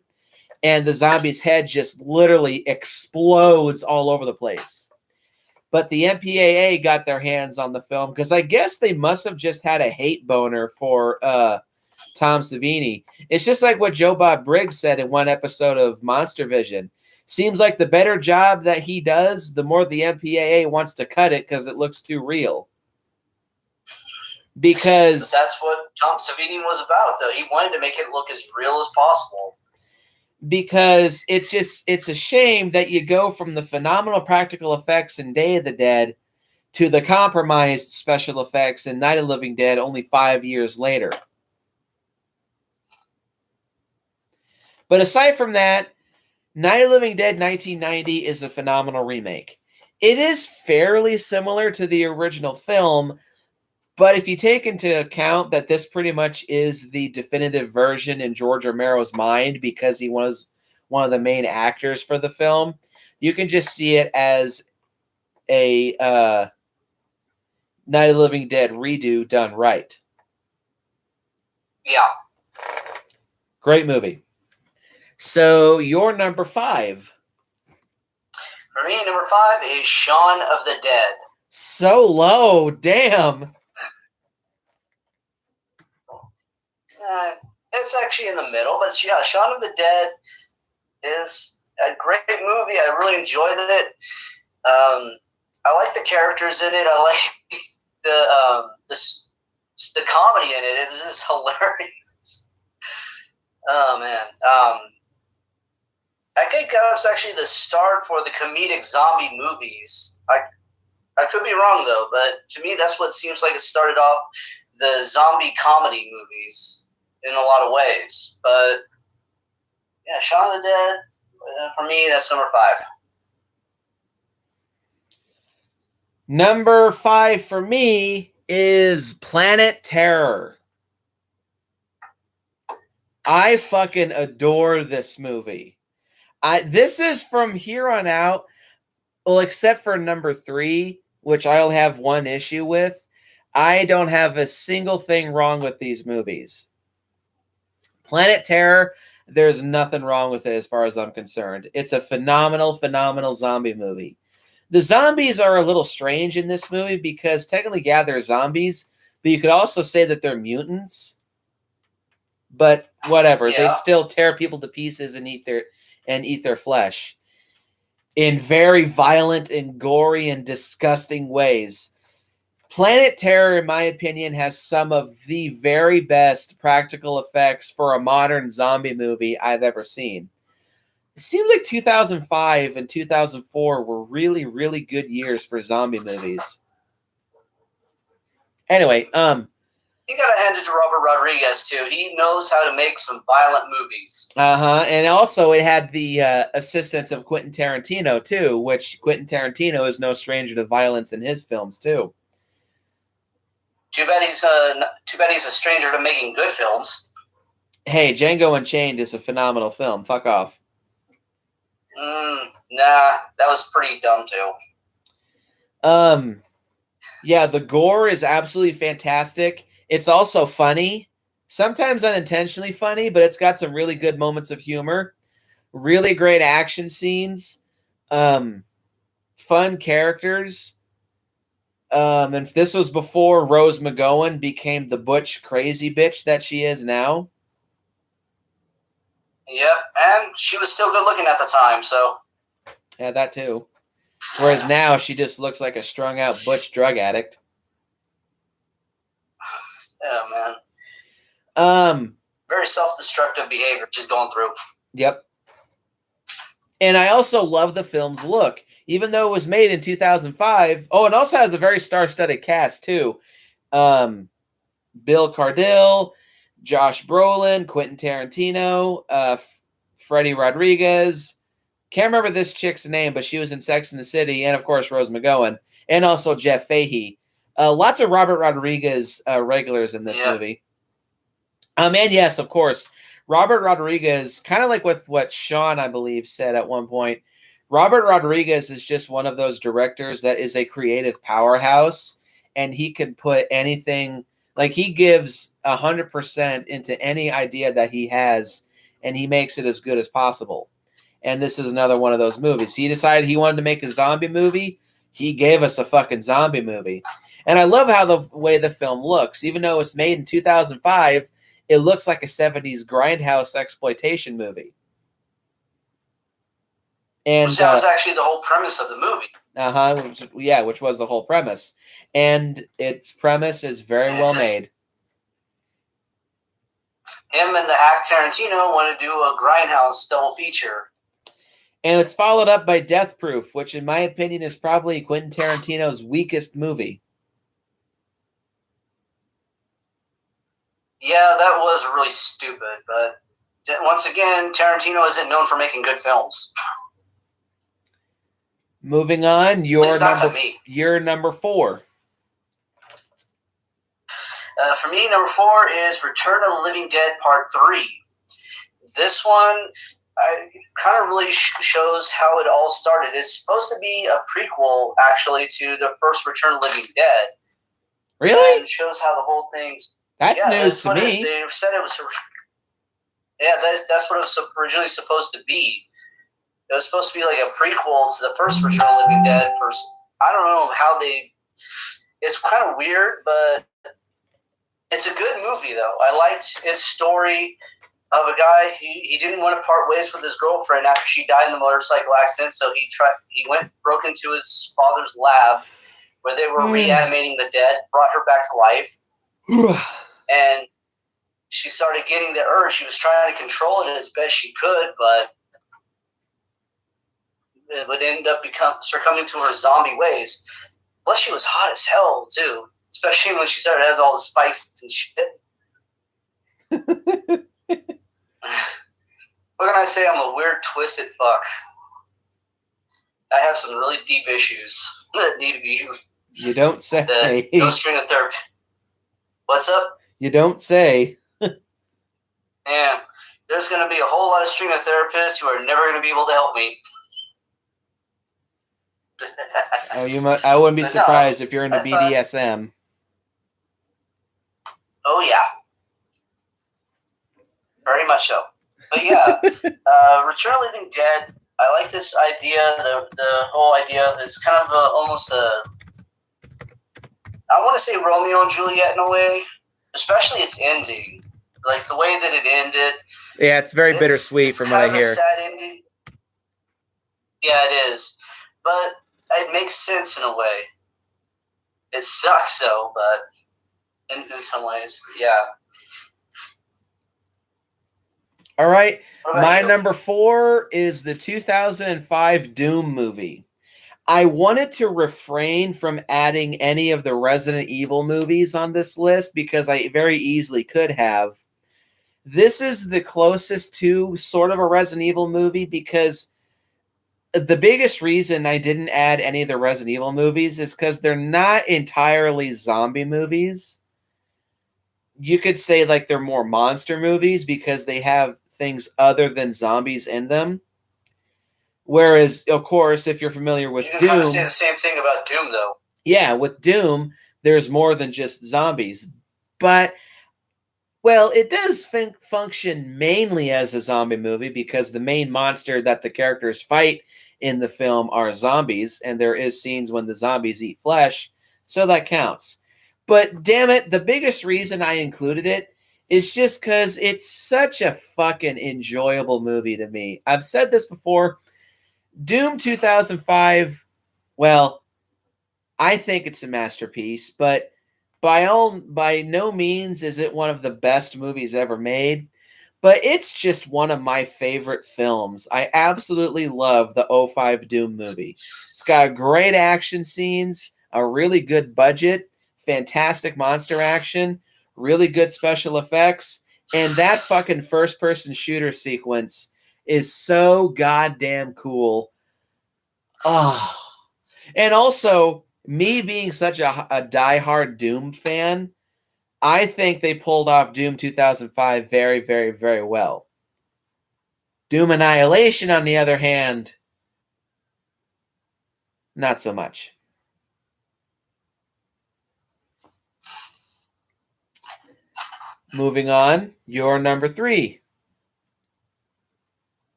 and the zombie's head just literally explodes all over the place. But the MPAA got their hands on the film, because I guess they must have just had a hate boner for Tom Savini. It's just like what Joe Bob Briggs said in one episode of Monster Vision. Seems like the better job that he does, the more the MPAA wants to cut it because it looks too real. Because... But that's what Tom Savini was about, though. He wanted to make it look as real as possible. Because it's a shame that you go from the phenomenal practical effects in Day of the Dead to the compromised special effects in Night of the Living Dead only 5 years later. But aside from that, Night of the Living Dead 1990 is a phenomenal remake. It is fairly similar to the original film, but if you take into account that this pretty much is the definitive version in George Romero's mind because he was one of the main actors for the film, you can just see it as a Night of the Living Dead redo done right. Yeah. Great movie. So, your number 5. For me, number 5 is Shaun of the Dead. So low, damn. It's actually in the middle, but yeah, Shaun of the Dead is a great movie. I really enjoyed it. I like the characters in it. I like the comedy in it. It was just hilarious. Oh man. I think that was actually the start for the comedic zombie movies. I could be wrong, though, but to me, that's what seems like it started off the zombie comedy movies in a lot of ways. But, yeah, Shaun of the Dead, for me, that's number 5. Number 5 for me is Planet Terror. I fucking adore this movie. This is from here on out, well, except for number 3, which I'll have one issue with. I don't have a single thing wrong with these movies. Planet Terror, there's nothing wrong with it as far as I'm concerned. It's a phenomenal, phenomenal zombie movie. The zombies are a little strange in this movie because technically, yeah, they're zombies, but you could also say that they're mutants. But whatever, they still tear people to pieces and eat their flesh. in very violent and gory and disgusting ways. Planet Terror, in my opinion, has some of the very best practical effects for a modern zombie movie I've ever seen. It seems like 2005 and 2004 were really, really good years for zombie movies. Anyway, You gotta hand it to Robert Rodriguez too. He knows how to make some violent movies. And also it had the assistance of Quentin Tarantino too, which Quentin Tarantino is no stranger to violence in his films too. Too bad he's a stranger to making good films. Hey, Django Unchained is a phenomenal film. Fuck off. Nah, that was pretty dumb too. Yeah, the gore is absolutely fantastic. It's also funny, sometimes unintentionally funny, but it's got some really good moments of humor, really great action scenes, fun characters. And this was before Rose McGowan became the butch crazy bitch that she is now. Yep, and she was still good looking at the time, so. Yeah, that too. Whereas now she just looks like a strung out butch drug addict. Yeah, man. Very self-destructive behavior she's going through. Yep. And I also love the film's look. Even though it was made in 2005. Oh, it also has a very star-studded cast, too. Bill Cardille, Josh Brolin, Quentin Tarantino, Freddie Rodriguez. Can't remember this chick's name, but she was in Sex and the City. And, of course, Rose McGowan. And also Jeff Fahey. Lots of Robert Rodriguez regulars in this movie. And yes, of course, Robert Rodriguez, kind of like with what Sean, I believe, said at one point, Robert Rodriguez is just one of those directors that is a creative powerhouse, and he can put anything, like he gives 100% into any idea that he has, and he makes it as good as possible. And this is another one of those movies. He decided he wanted to make a zombie movie. He gave us a fucking zombie movie. And I love how the way the film looks. Even though it's made in 2005, it looks like a 70s grindhouse exploitation movie. And that was actually the whole premise of the movie. Which was the whole premise. And its premise is very well made. Him and the hack Tarantino want to do a grindhouse double feature. And it's followed up by Death Proof, which in my opinion is probably Quentin Tarantino's weakest movie. Yeah, that was really stupid, but once again, Tarantino isn't known for making good films. Moving on, your number 4. For me, number 4 is Return of the Living Dead Part 3. This one kind of really shows how it all started. It's supposed to be a prequel, actually, to the first Return of the Living Dead. Really? And it shows how the whole thing's... That's news to me. They said it was... Yeah, that's what it was originally supposed to be. It was supposed to be like a prequel to the first Return of the Living Dead. I don't know how they... It's kind of weird, but it's a good movie, though. I liked his story of a guy. He didn't want to part ways with his girlfriend after she died in the motorcycle accident, so he broke into his father's lab where they were reanimating the dead, brought her back to life, and she started getting the urge. She was trying to control it as best she could, but it would end up succumbing to her zombie ways. Plus, she was hot as hell, too. Especially when she started having all the spikes and shit. What can I say? I'm a weird, twisted fuck. I have some really deep issues that need to be... You don't say. No string of therapy. What's up? You don't say. Yeah. There's going to be a whole lot of string of therapists who are never going to be able to help me. I wouldn't be surprised if you're into BDSM. Oh, yeah. Very much so. But yeah, Return of the Living Dead, I like this idea. The whole idea is kind of almost a... I want to say Romeo and Juliet in a way. Especially its ending. Like, the way that it ended. Yeah, it's very bittersweet from what I hear. It's kind of a sad ending. Yeah, it is. But it makes sense in a way. It sucks, though, but in some ways, yeah. All right. What about My you? number 4 is the 2005 Doom movie. I wanted to refrain from adding any of the Resident Evil movies on this list because I very easily could have. This is the closest to sort of a Resident Evil movie because the biggest reason I didn't add any of the Resident Evil movies is because they're not entirely zombie movies. You could say like they're more monster movies because they have things other than zombies in them. Whereas, of course, if you're familiar with You can Doom, kind of say the same thing about Doom, though. yeah, with Doom, there's more than just zombies. But, well, it does function mainly as a zombie movie because the main monster that the characters fight in the film are zombies, and there is scenes when the zombies eat flesh, so that counts. But damn it, the biggest reason I included it is just because it's such a fucking enjoyable movie to me. I've said this before. Doom 2005, well, I think it's a masterpiece, but by no means is it one of the best movies ever made. But it's just one of my favorite films. I absolutely love the '05 Doom movie. It's got great action scenes, a really good budget, fantastic monster action, really good special effects, and that fucking first-person shooter sequence is so goddamn cool. Oh. And also, me being such a diehard Doom fan, I think they pulled off Doom 2005 very, very, very well. Doom Annihilation, on the other hand, not so much. Moving on, your number 3.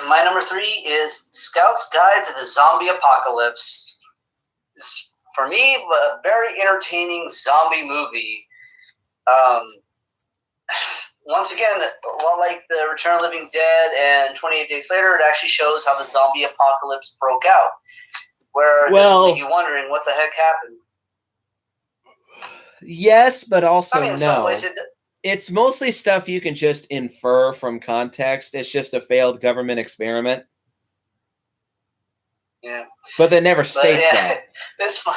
My number 3 is Scout's Guide to the Zombie Apocalypse. It's, for me, a very entertaining zombie movie. Once again, well, like the Return of the Living Dead and 28 Days Later, it actually shows how the zombie apocalypse broke out. Where Well, you wondering what the heck happened. Yes, but also in no. some ways it's mostly stuff you can just infer from context. It's just a failed government experiment. Yeah. But they never states that. It's fun.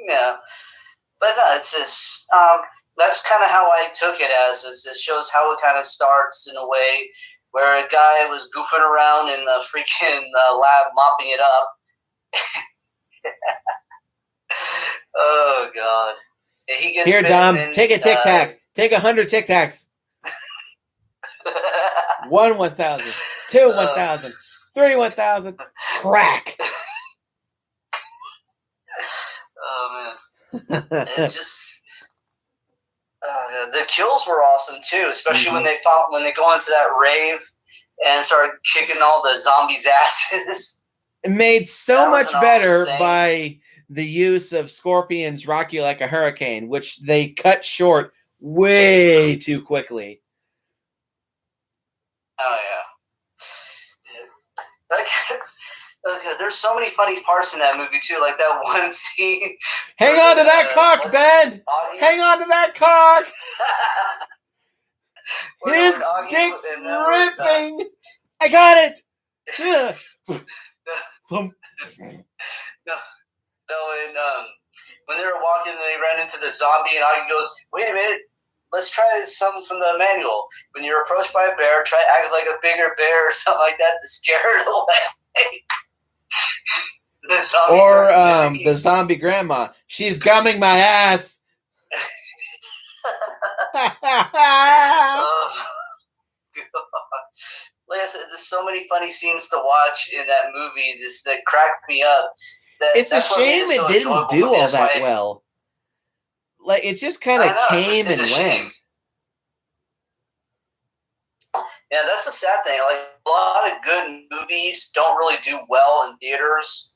Yeah. But no, it's just, that's kind of how I took it as. It shows how it kind of starts in a way where a guy was goofing around in the freaking lab mopping it up. Oh, God. He gets Here, Dom, take a Tic Tac. Take 100 Tic Tacs. 1 1,000. 2 1,000. 3 1,000. Crack. Oh, man. It's just... the kills were awesome, too, especially when they go into that rave and start kicking all the zombies' asses. Made so much better by the use of Scorpion's Rock You Like a Hurricane, which they cut short way too quickly. Oh, yeah. Like, there's so many funny parts in that movie, too. Like that one scene. Hang on to that cock, Ben! Hang on to that cock! His dick's ripping! I got it! Yeah. No, and when they were walking, they ran into the zombie, and Augie goes, "Wait a minute, let's try something from the manual. When you're approached by a bear, try act like a bigger bear or something like that to scare it away." The zombie grandma. She's gumming my ass. Like I said, there's so many funny scenes to watch in that movie that cracked me up. It's a shame it didn't do all that well. Like, it just kind of came and went. Yeah, that's the sad thing. Like, a lot of good movies don't really do well in theaters.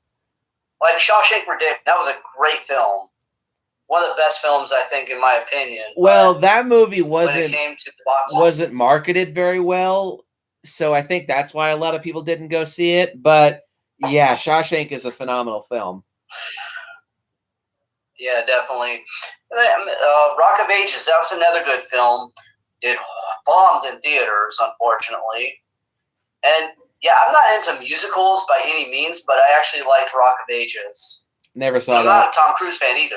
Like Shawshank Redemption, that was a great film. One of the best films, I think, in my opinion. Well, that movie wasn't when it came to the box office, marketed very well. so I think that's why a lot of people didn't go see it. But yeah, Shawshank is a phenomenal film. Yeah, definitely. Rock of Ages, that was another good film. It bombed in theaters, unfortunately. And yeah, I'm not into musicals by any means, but I actually liked Rock of Ages. Never saw I'm that. not a Tom Cruise fan either.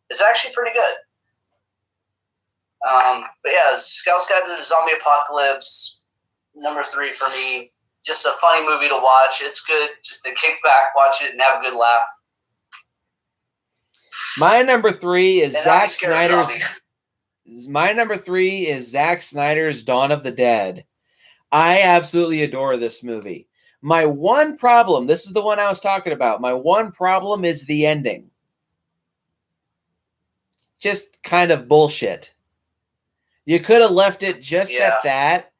It's actually pretty good. But yeah, Scout's Guide to the Zombie Apocalypse, number 3 for me. Just a funny movie to watch. It's good just to kick back, watch it, and have a good laugh. My number 3 is And Zack Snyder's. My number 3 is Zack Snyder's Dawn of the Dead. I absolutely adore this movie. My one problem, this is the one I was talking about. My one problem is the ending. Just kind of bullshit. You could have left it just at that,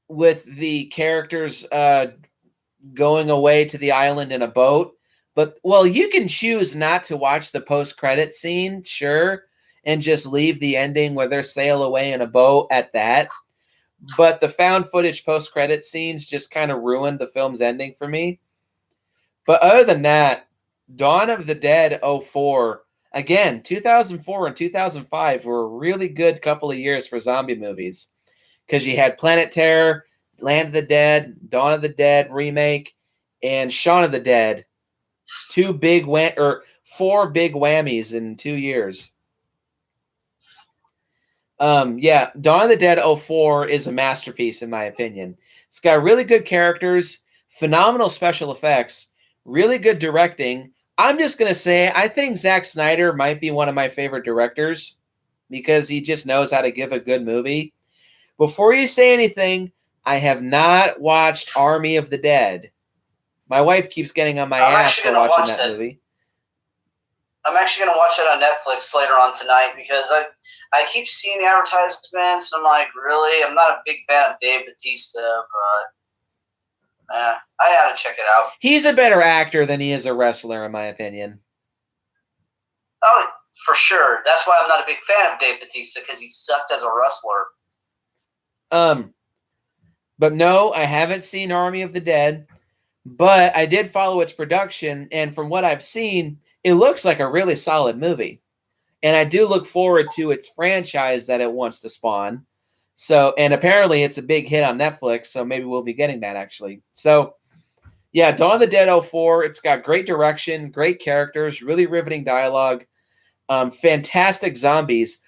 with the characters going away to the island in a boat. But, well, you can choose not to watch the post-credit scene, sure, and just leave the ending where they sail away in a boat at that. But the found footage post-credit scenes just kind of ruined the film's ending for me. But other than that, Dawn of the Dead 04, again, 2004 and 2005 were a really good couple of years for zombie movies. Because you had Planet Terror, Land of the Dead, Dawn of the Dead remake, and Shaun of the Dead. 4 big whammies in 2 years. Yeah, Dawn of the Dead 04 is a masterpiece in my opinion. It's got really good characters, phenomenal special effects, really good directing. I'm just going to say I think Zack Snyder might be one of my favorite directors because he just knows how to give a good movie. Before you say anything, I have not watched Army of the Dead. My wife keeps getting on my ass for watching that movie. I'm actually going to watch it on Netflix later on tonight because I keep seeing the advertisements and I'm like, really? I'm not a big fan of Dave Bautista, but I had to check it out. He's a better actor than he is a wrestler, in my opinion. Oh, for sure. That's why I'm not a big fan of Dave Bautista, because he sucked as a wrestler. But no, I haven't seen Army of the Dead, but I did follow its production, and from what I've seen, it looks like a really solid movie. And I do look forward to its franchise that it wants to spawn. So, and apparently it's a big hit on Netflix, so maybe we'll be getting that actually. So, yeah, Dawn of the Dead 04, it's got great direction, great characters, really riveting dialogue, fantastic zombies.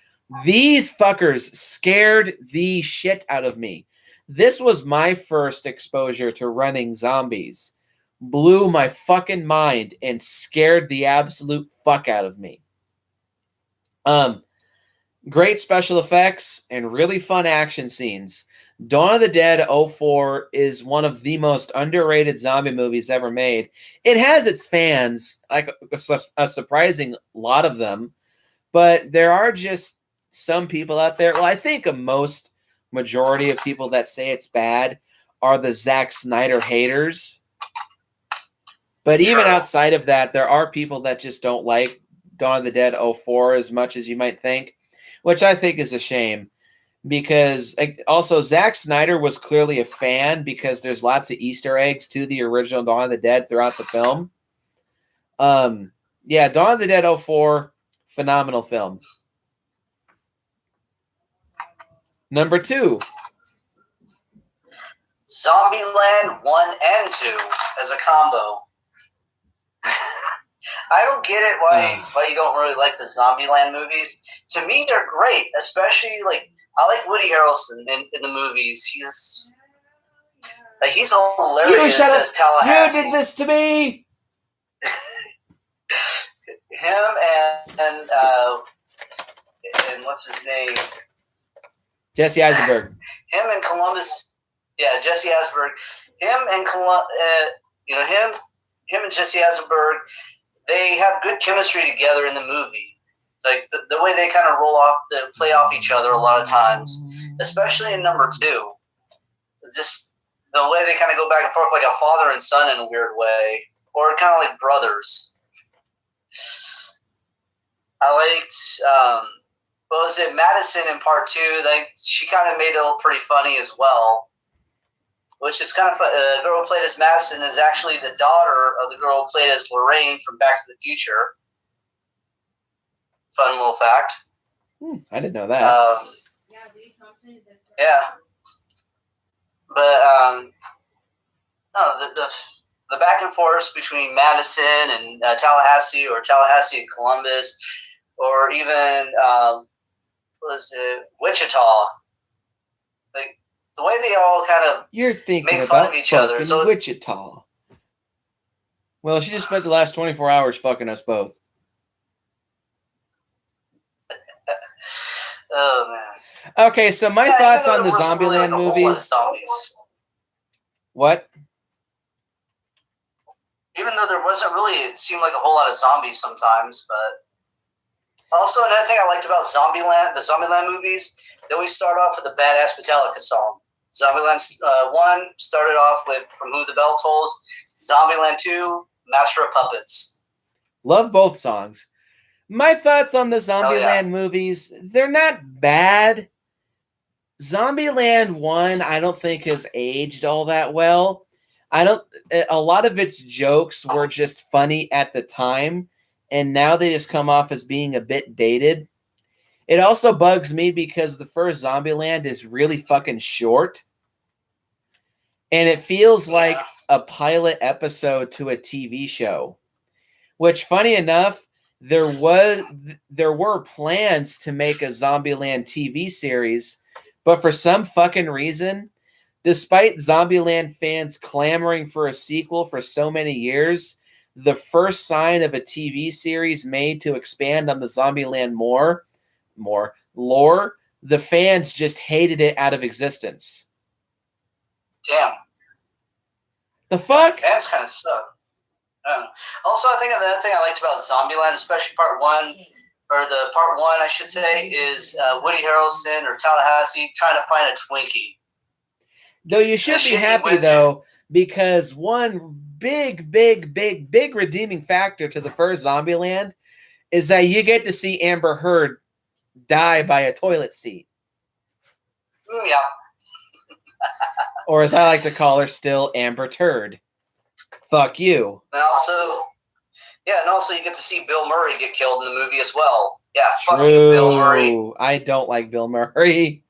These fuckers scared the shit out of me. This was my first exposure to running zombies. Blew my fucking mind and scared the absolute fuck out of me. Great special effects and really fun action scenes. Dawn of the Dead 04 is one of the most underrated zombie movies ever made. It has its fans, like a surprising lot of them, but there are just some people out there. Well, I think majority of people that say it's bad are the Zack Snyder haters. But even outside of that, there are people that just don't like Dawn of the Dead 04 as much as you might think, which I think is a shame. Because also Zack Snyder was clearly a fan because there's lots of Easter eggs to the original Dawn of the Dead throughout the film. Yeah, Dawn of the Dead 04, phenomenal film. Number 2. Zombieland 1 and 2 as a combo. I don't get it why you don't really like the Zombieland movies. To me, they're great, especially I like Woody Harrelson in the movies. He's hilarious as Tallahassee. You did this to me. Him and what's his name? Jesse Eisenberg. Him and Columbus. Yeah, Jesse Eisenberg. Him and Jesse Eisenberg. They have good chemistry together in the movie. Like the way they kind of play off each other a lot of times, especially in number 2. Just the way they kind of go back and forth like a father and son in a weird way, or kind of like brothers. I liked, what was it, Madison in part 2? She kind of made it pretty funny as well. which is kind of fun. The girl who played as Madison is actually the daughter of the girl who played as Lorraine from Back to the Future. Fun little fact. I didn't know that. Yeah. But the back and forth between Madison and Tallahassee, or Tallahassee and Columbus, or even Wichita. Like the way they all kind of You're thinking make fun about of each other. fucking So, Wichita. Well, she just spent the last 24 hours fucking us both. oh man. Okay, so my thoughts on the Zombieland movies. What? Even though there wasn't really, it seemed like a whole lot of zombies sometimes, but also another thing I liked about the Zombieland movies, they always start off with a badass Metallica song. Zombieland 1 started off with From Who the Bell Tolls. Zombieland 2, Master of Puppets. Love both songs. My thoughts on the Zombieland movies, they're not bad. Zombieland 1, I don't think has aged all that well. A lot of its jokes were just funny at the time, and now they just come off as being a bit dated. It also bugs me because the first Zombieland is really fucking short, and it feels like a pilot episode to a TV show. Which, funny enough, there were plans to make a Zombieland TV series, but for some fucking reason, despite Zombieland fans clamoring for a sequel for so many years, the first sign of a TV series made to expand on the Zombieland more lore, the fans just hated it out of existence. Damn. The fuck? Fans kind of suck. Also, I think another thing I liked about Zombieland, especially part one, I should say, is Woody Harrelson or Tallahassee trying to find a Twinkie. Though you should be happy, though, because one big redeeming factor to the first Zombieland is that you get to see Amber Heard die by a toilet seat. Yeah. Or as I like to call her still, Amber Turd. Fuck you. And also you get to see Bill Murray get killed in the movie as well. Yeah, fuck you, Bill Murray. I don't like Bill Murray.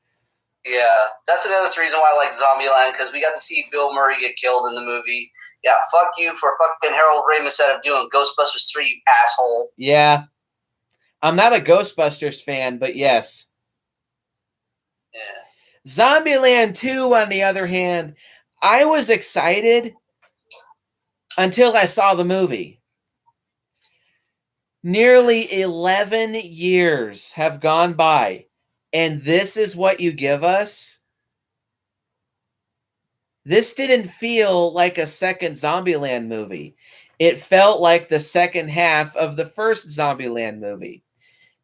Yeah, that's another reason why I like Zombieland, because we got to see Bill Murray get killed in the movie. Yeah, fuck you for fucking Harold Ramis instead of doing Ghostbusters 3, you asshole. Yeah. I'm not a Ghostbusters fan, but yes. Yeah. Zombieland 2, on the other hand, I was excited until I saw the movie. Nearly 11 years have gone by, and this is what you give us? This didn't feel like a second Zombieland movie. It felt like the second half of the first Zombieland movie.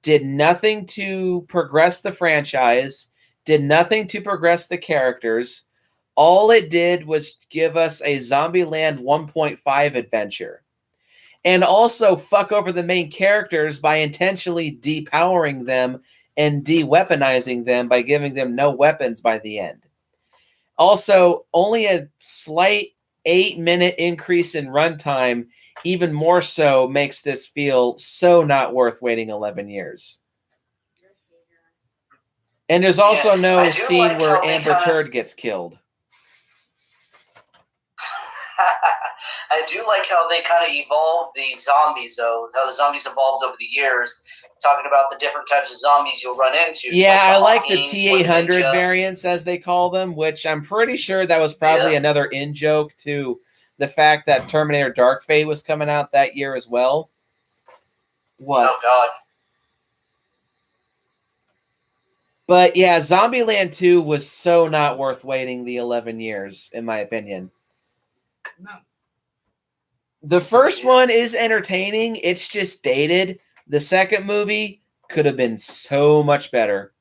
Did nothing to progress the franchise, did nothing to progress the characters. All it did was give us a Zombieland 1.5 adventure. And also fuck over the main characters by intentionally depowering them and de-weaponizing them by giving them no weapons by the end. Also, only a slight 8-minute increase in runtime, even more so, makes this feel so not worth waiting 11 years. And there's also no scene where Amber Turd gets killed. I do like how they kind of evolved the zombies, though. How the zombies evolved over the years. Talking about the different types of zombies you'll run into. Yeah, I like the T-800 variants, as they call them, which I'm pretty sure that was probably another in-joke to the fact that Terminator Dark Fate was coming out that year as well. What? Oh, God. But yeah, Zombieland 2 was so not worth waiting the 11 years, in my opinion. No. The first one is entertaining. It's just dated. The second movie could have been so much better.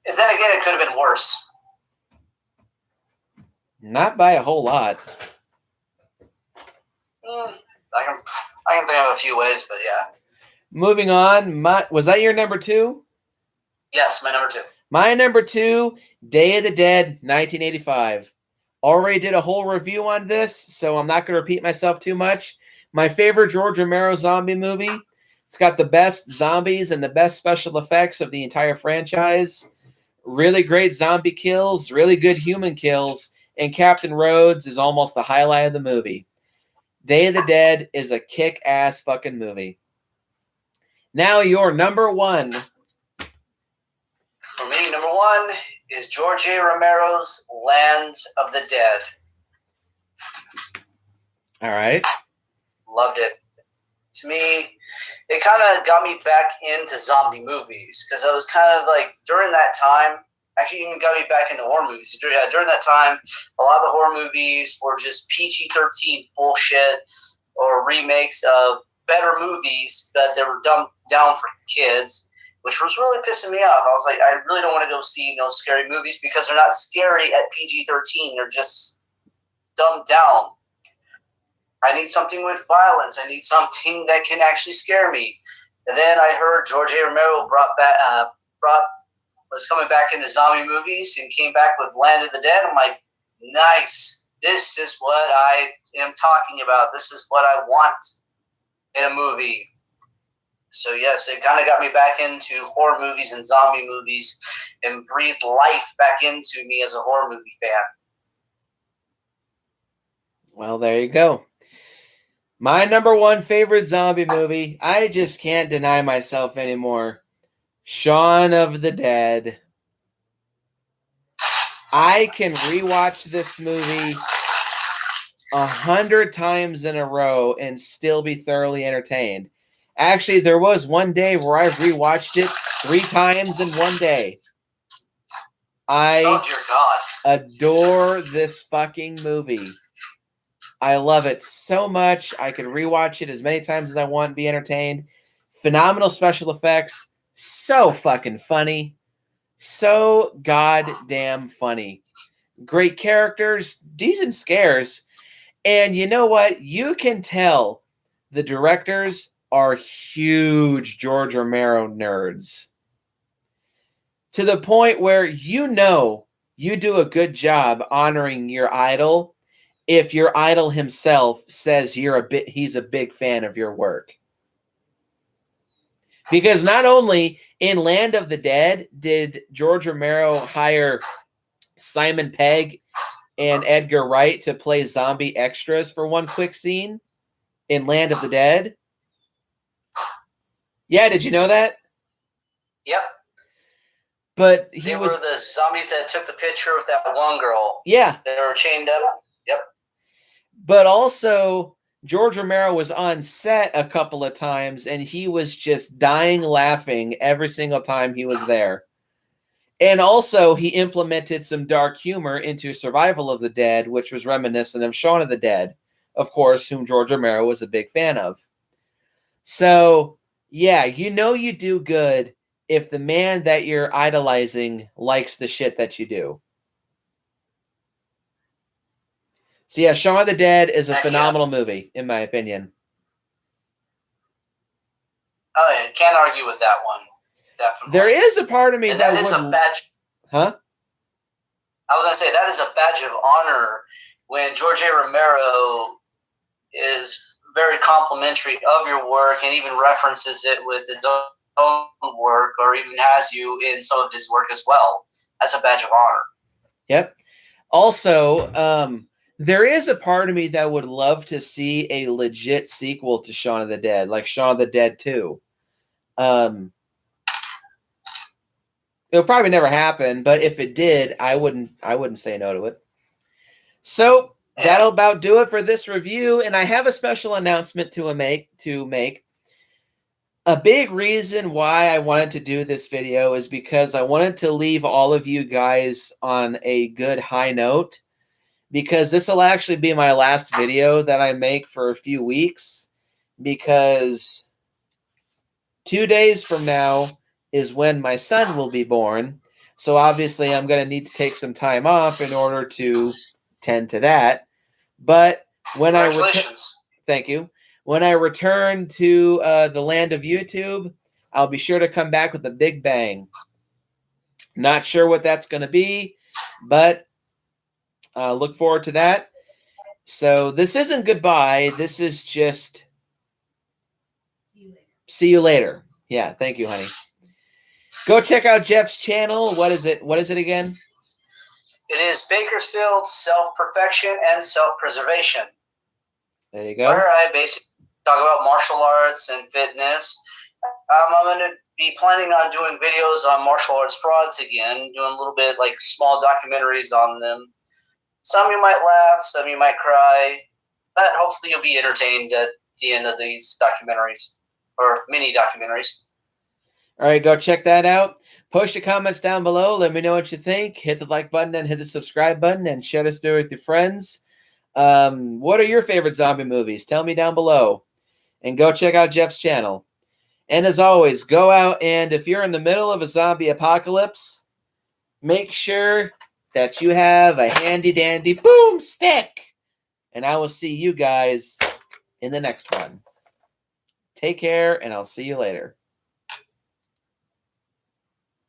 And then again, it could have been worse. Not by a whole lot. I can think of a few ways, but yeah. Moving on. Was that your number 2? Yes, my number 2. My number 2, Day of the Dead, 1985. Already did a whole review on this, so I'm not going to repeat myself too much. My favorite George Romero zombie movie. It's got the best zombies and the best special effects of the entire franchise. Really great zombie kills, really good human kills, and Captain Rhodes is almost the highlight of the movie. Day of the Dead is a kick-ass fucking movie. Now your number 1. For me, number 1 is George A. Romero's Land of the Dead. All right. Loved it. To me, it kind of got me back into zombie movies because I was kind of like, during that time, actually even got me back into horror movies. During that time, a lot of the horror movies were just PG-13 bullshit or remakes of better movies, but they were dumbed down for kids, which was really pissing me off. I was like, I really don't want to go see scary movies because they're not scary at PG-13. They're just dumbed down. I need something with violence. I need something that can actually scare me. And then I heard George A. Romero was coming back into zombie movies and came back with Land of the Dead. I'm like, nice. This is what I am talking about. This is what I want in a movie. So yes, it kind of got me back into horror movies and zombie movies and breathed life back into me as a horror movie fan. Well, there you go. My number 1 favorite zombie movie, I just can't deny myself anymore. Shaun of the Dead. I can rewatch this movie 100 times in a row and still be thoroughly entertained. Actually, there was one day where I rewatched it 3 times in one day. Oh, dear God. Adore this fucking movie. I love it so much. I can rewatch it as many times as I want and be entertained. Phenomenal special effects. So fucking funny. So goddamn funny. Great characters. Decent scares. And you know what? You can tell the directors are huge George Romero nerds. To the point where you do a good job honoring your idol if your idol himself says he's a big fan of your work. Because not only in Land of the Dead did George Romero hire Simon Pegg and Edgar Wright to play zombie extras for one quick scene in Land of the Dead. Yeah, did you know that? Yep. But they were the zombies that took the picture with that one girl. Yeah. They were chained up. Yep. But also, George Romero was on set a couple of times, and he was just dying laughing every single time he was there. And also, he implemented some dark humor into Survival of the Dead, which was reminiscent of Shaun of the Dead, of course, whom George Romero was a big fan of. So, yeah, you do good if the man that you're idolizing likes the shit that you do. So, yeah, Shaun of the Dead is a phenomenal movie, in my opinion. Oh, yeah, can't argue with that one. Definitely. There is a part of me that is a badge. Huh? I was going to say, that is a badge of honor when George A. Romero is very complimentary of your work and even references it with his own work or even has you in some of his work as well. That's a badge of honor. Yep. Also, there is a part of me that would love to see a legit sequel to Shaun of the Dead, like Shaun of the Dead 2. It'll probably never happen, but if it did, I wouldn't say no to it. So that'll about do it for this review, and I have a special announcement to make. A big reason why I wanted to do this video is because I wanted to leave all of you guys on a good high note, because this will actually be my last video that I make for a few weeks, because 2 days from now is when my son will be born. So obviously I'm going to need to take some time off in order to tend to that. But when I return, thank you. When I return to the land of YouTube, I'll be sure to come back with a big bang. Not sure what that's going to be, but look forward to that. So this isn't goodbye. This is just see you later. Yeah, thank you, honey. Go check out Jeff's channel. What is it? What is it again? It is Bakersfield Self-Perfection and Self-Preservation. There you go. Where I basically talk about martial arts and fitness. I'm going to be planning on doing videos on martial arts frauds again, doing a little bit like small documentaries on them. Some you might laugh, some you might cry, but hopefully you'll be entertained at the end of these documentaries, or mini documentaries. All right, go check that out. Post your comments down below. Let me know what you think. Hit the like button and hit the subscribe button and share this video with your friends. What are your favorite zombie movies? Tell me down below. And go check out Jeff's channel. And as always, go out and if you're in the middle of a zombie apocalypse, make sure that you have a handy-dandy boomstick. And I will see you guys in the next one. Take care, and I'll see you later.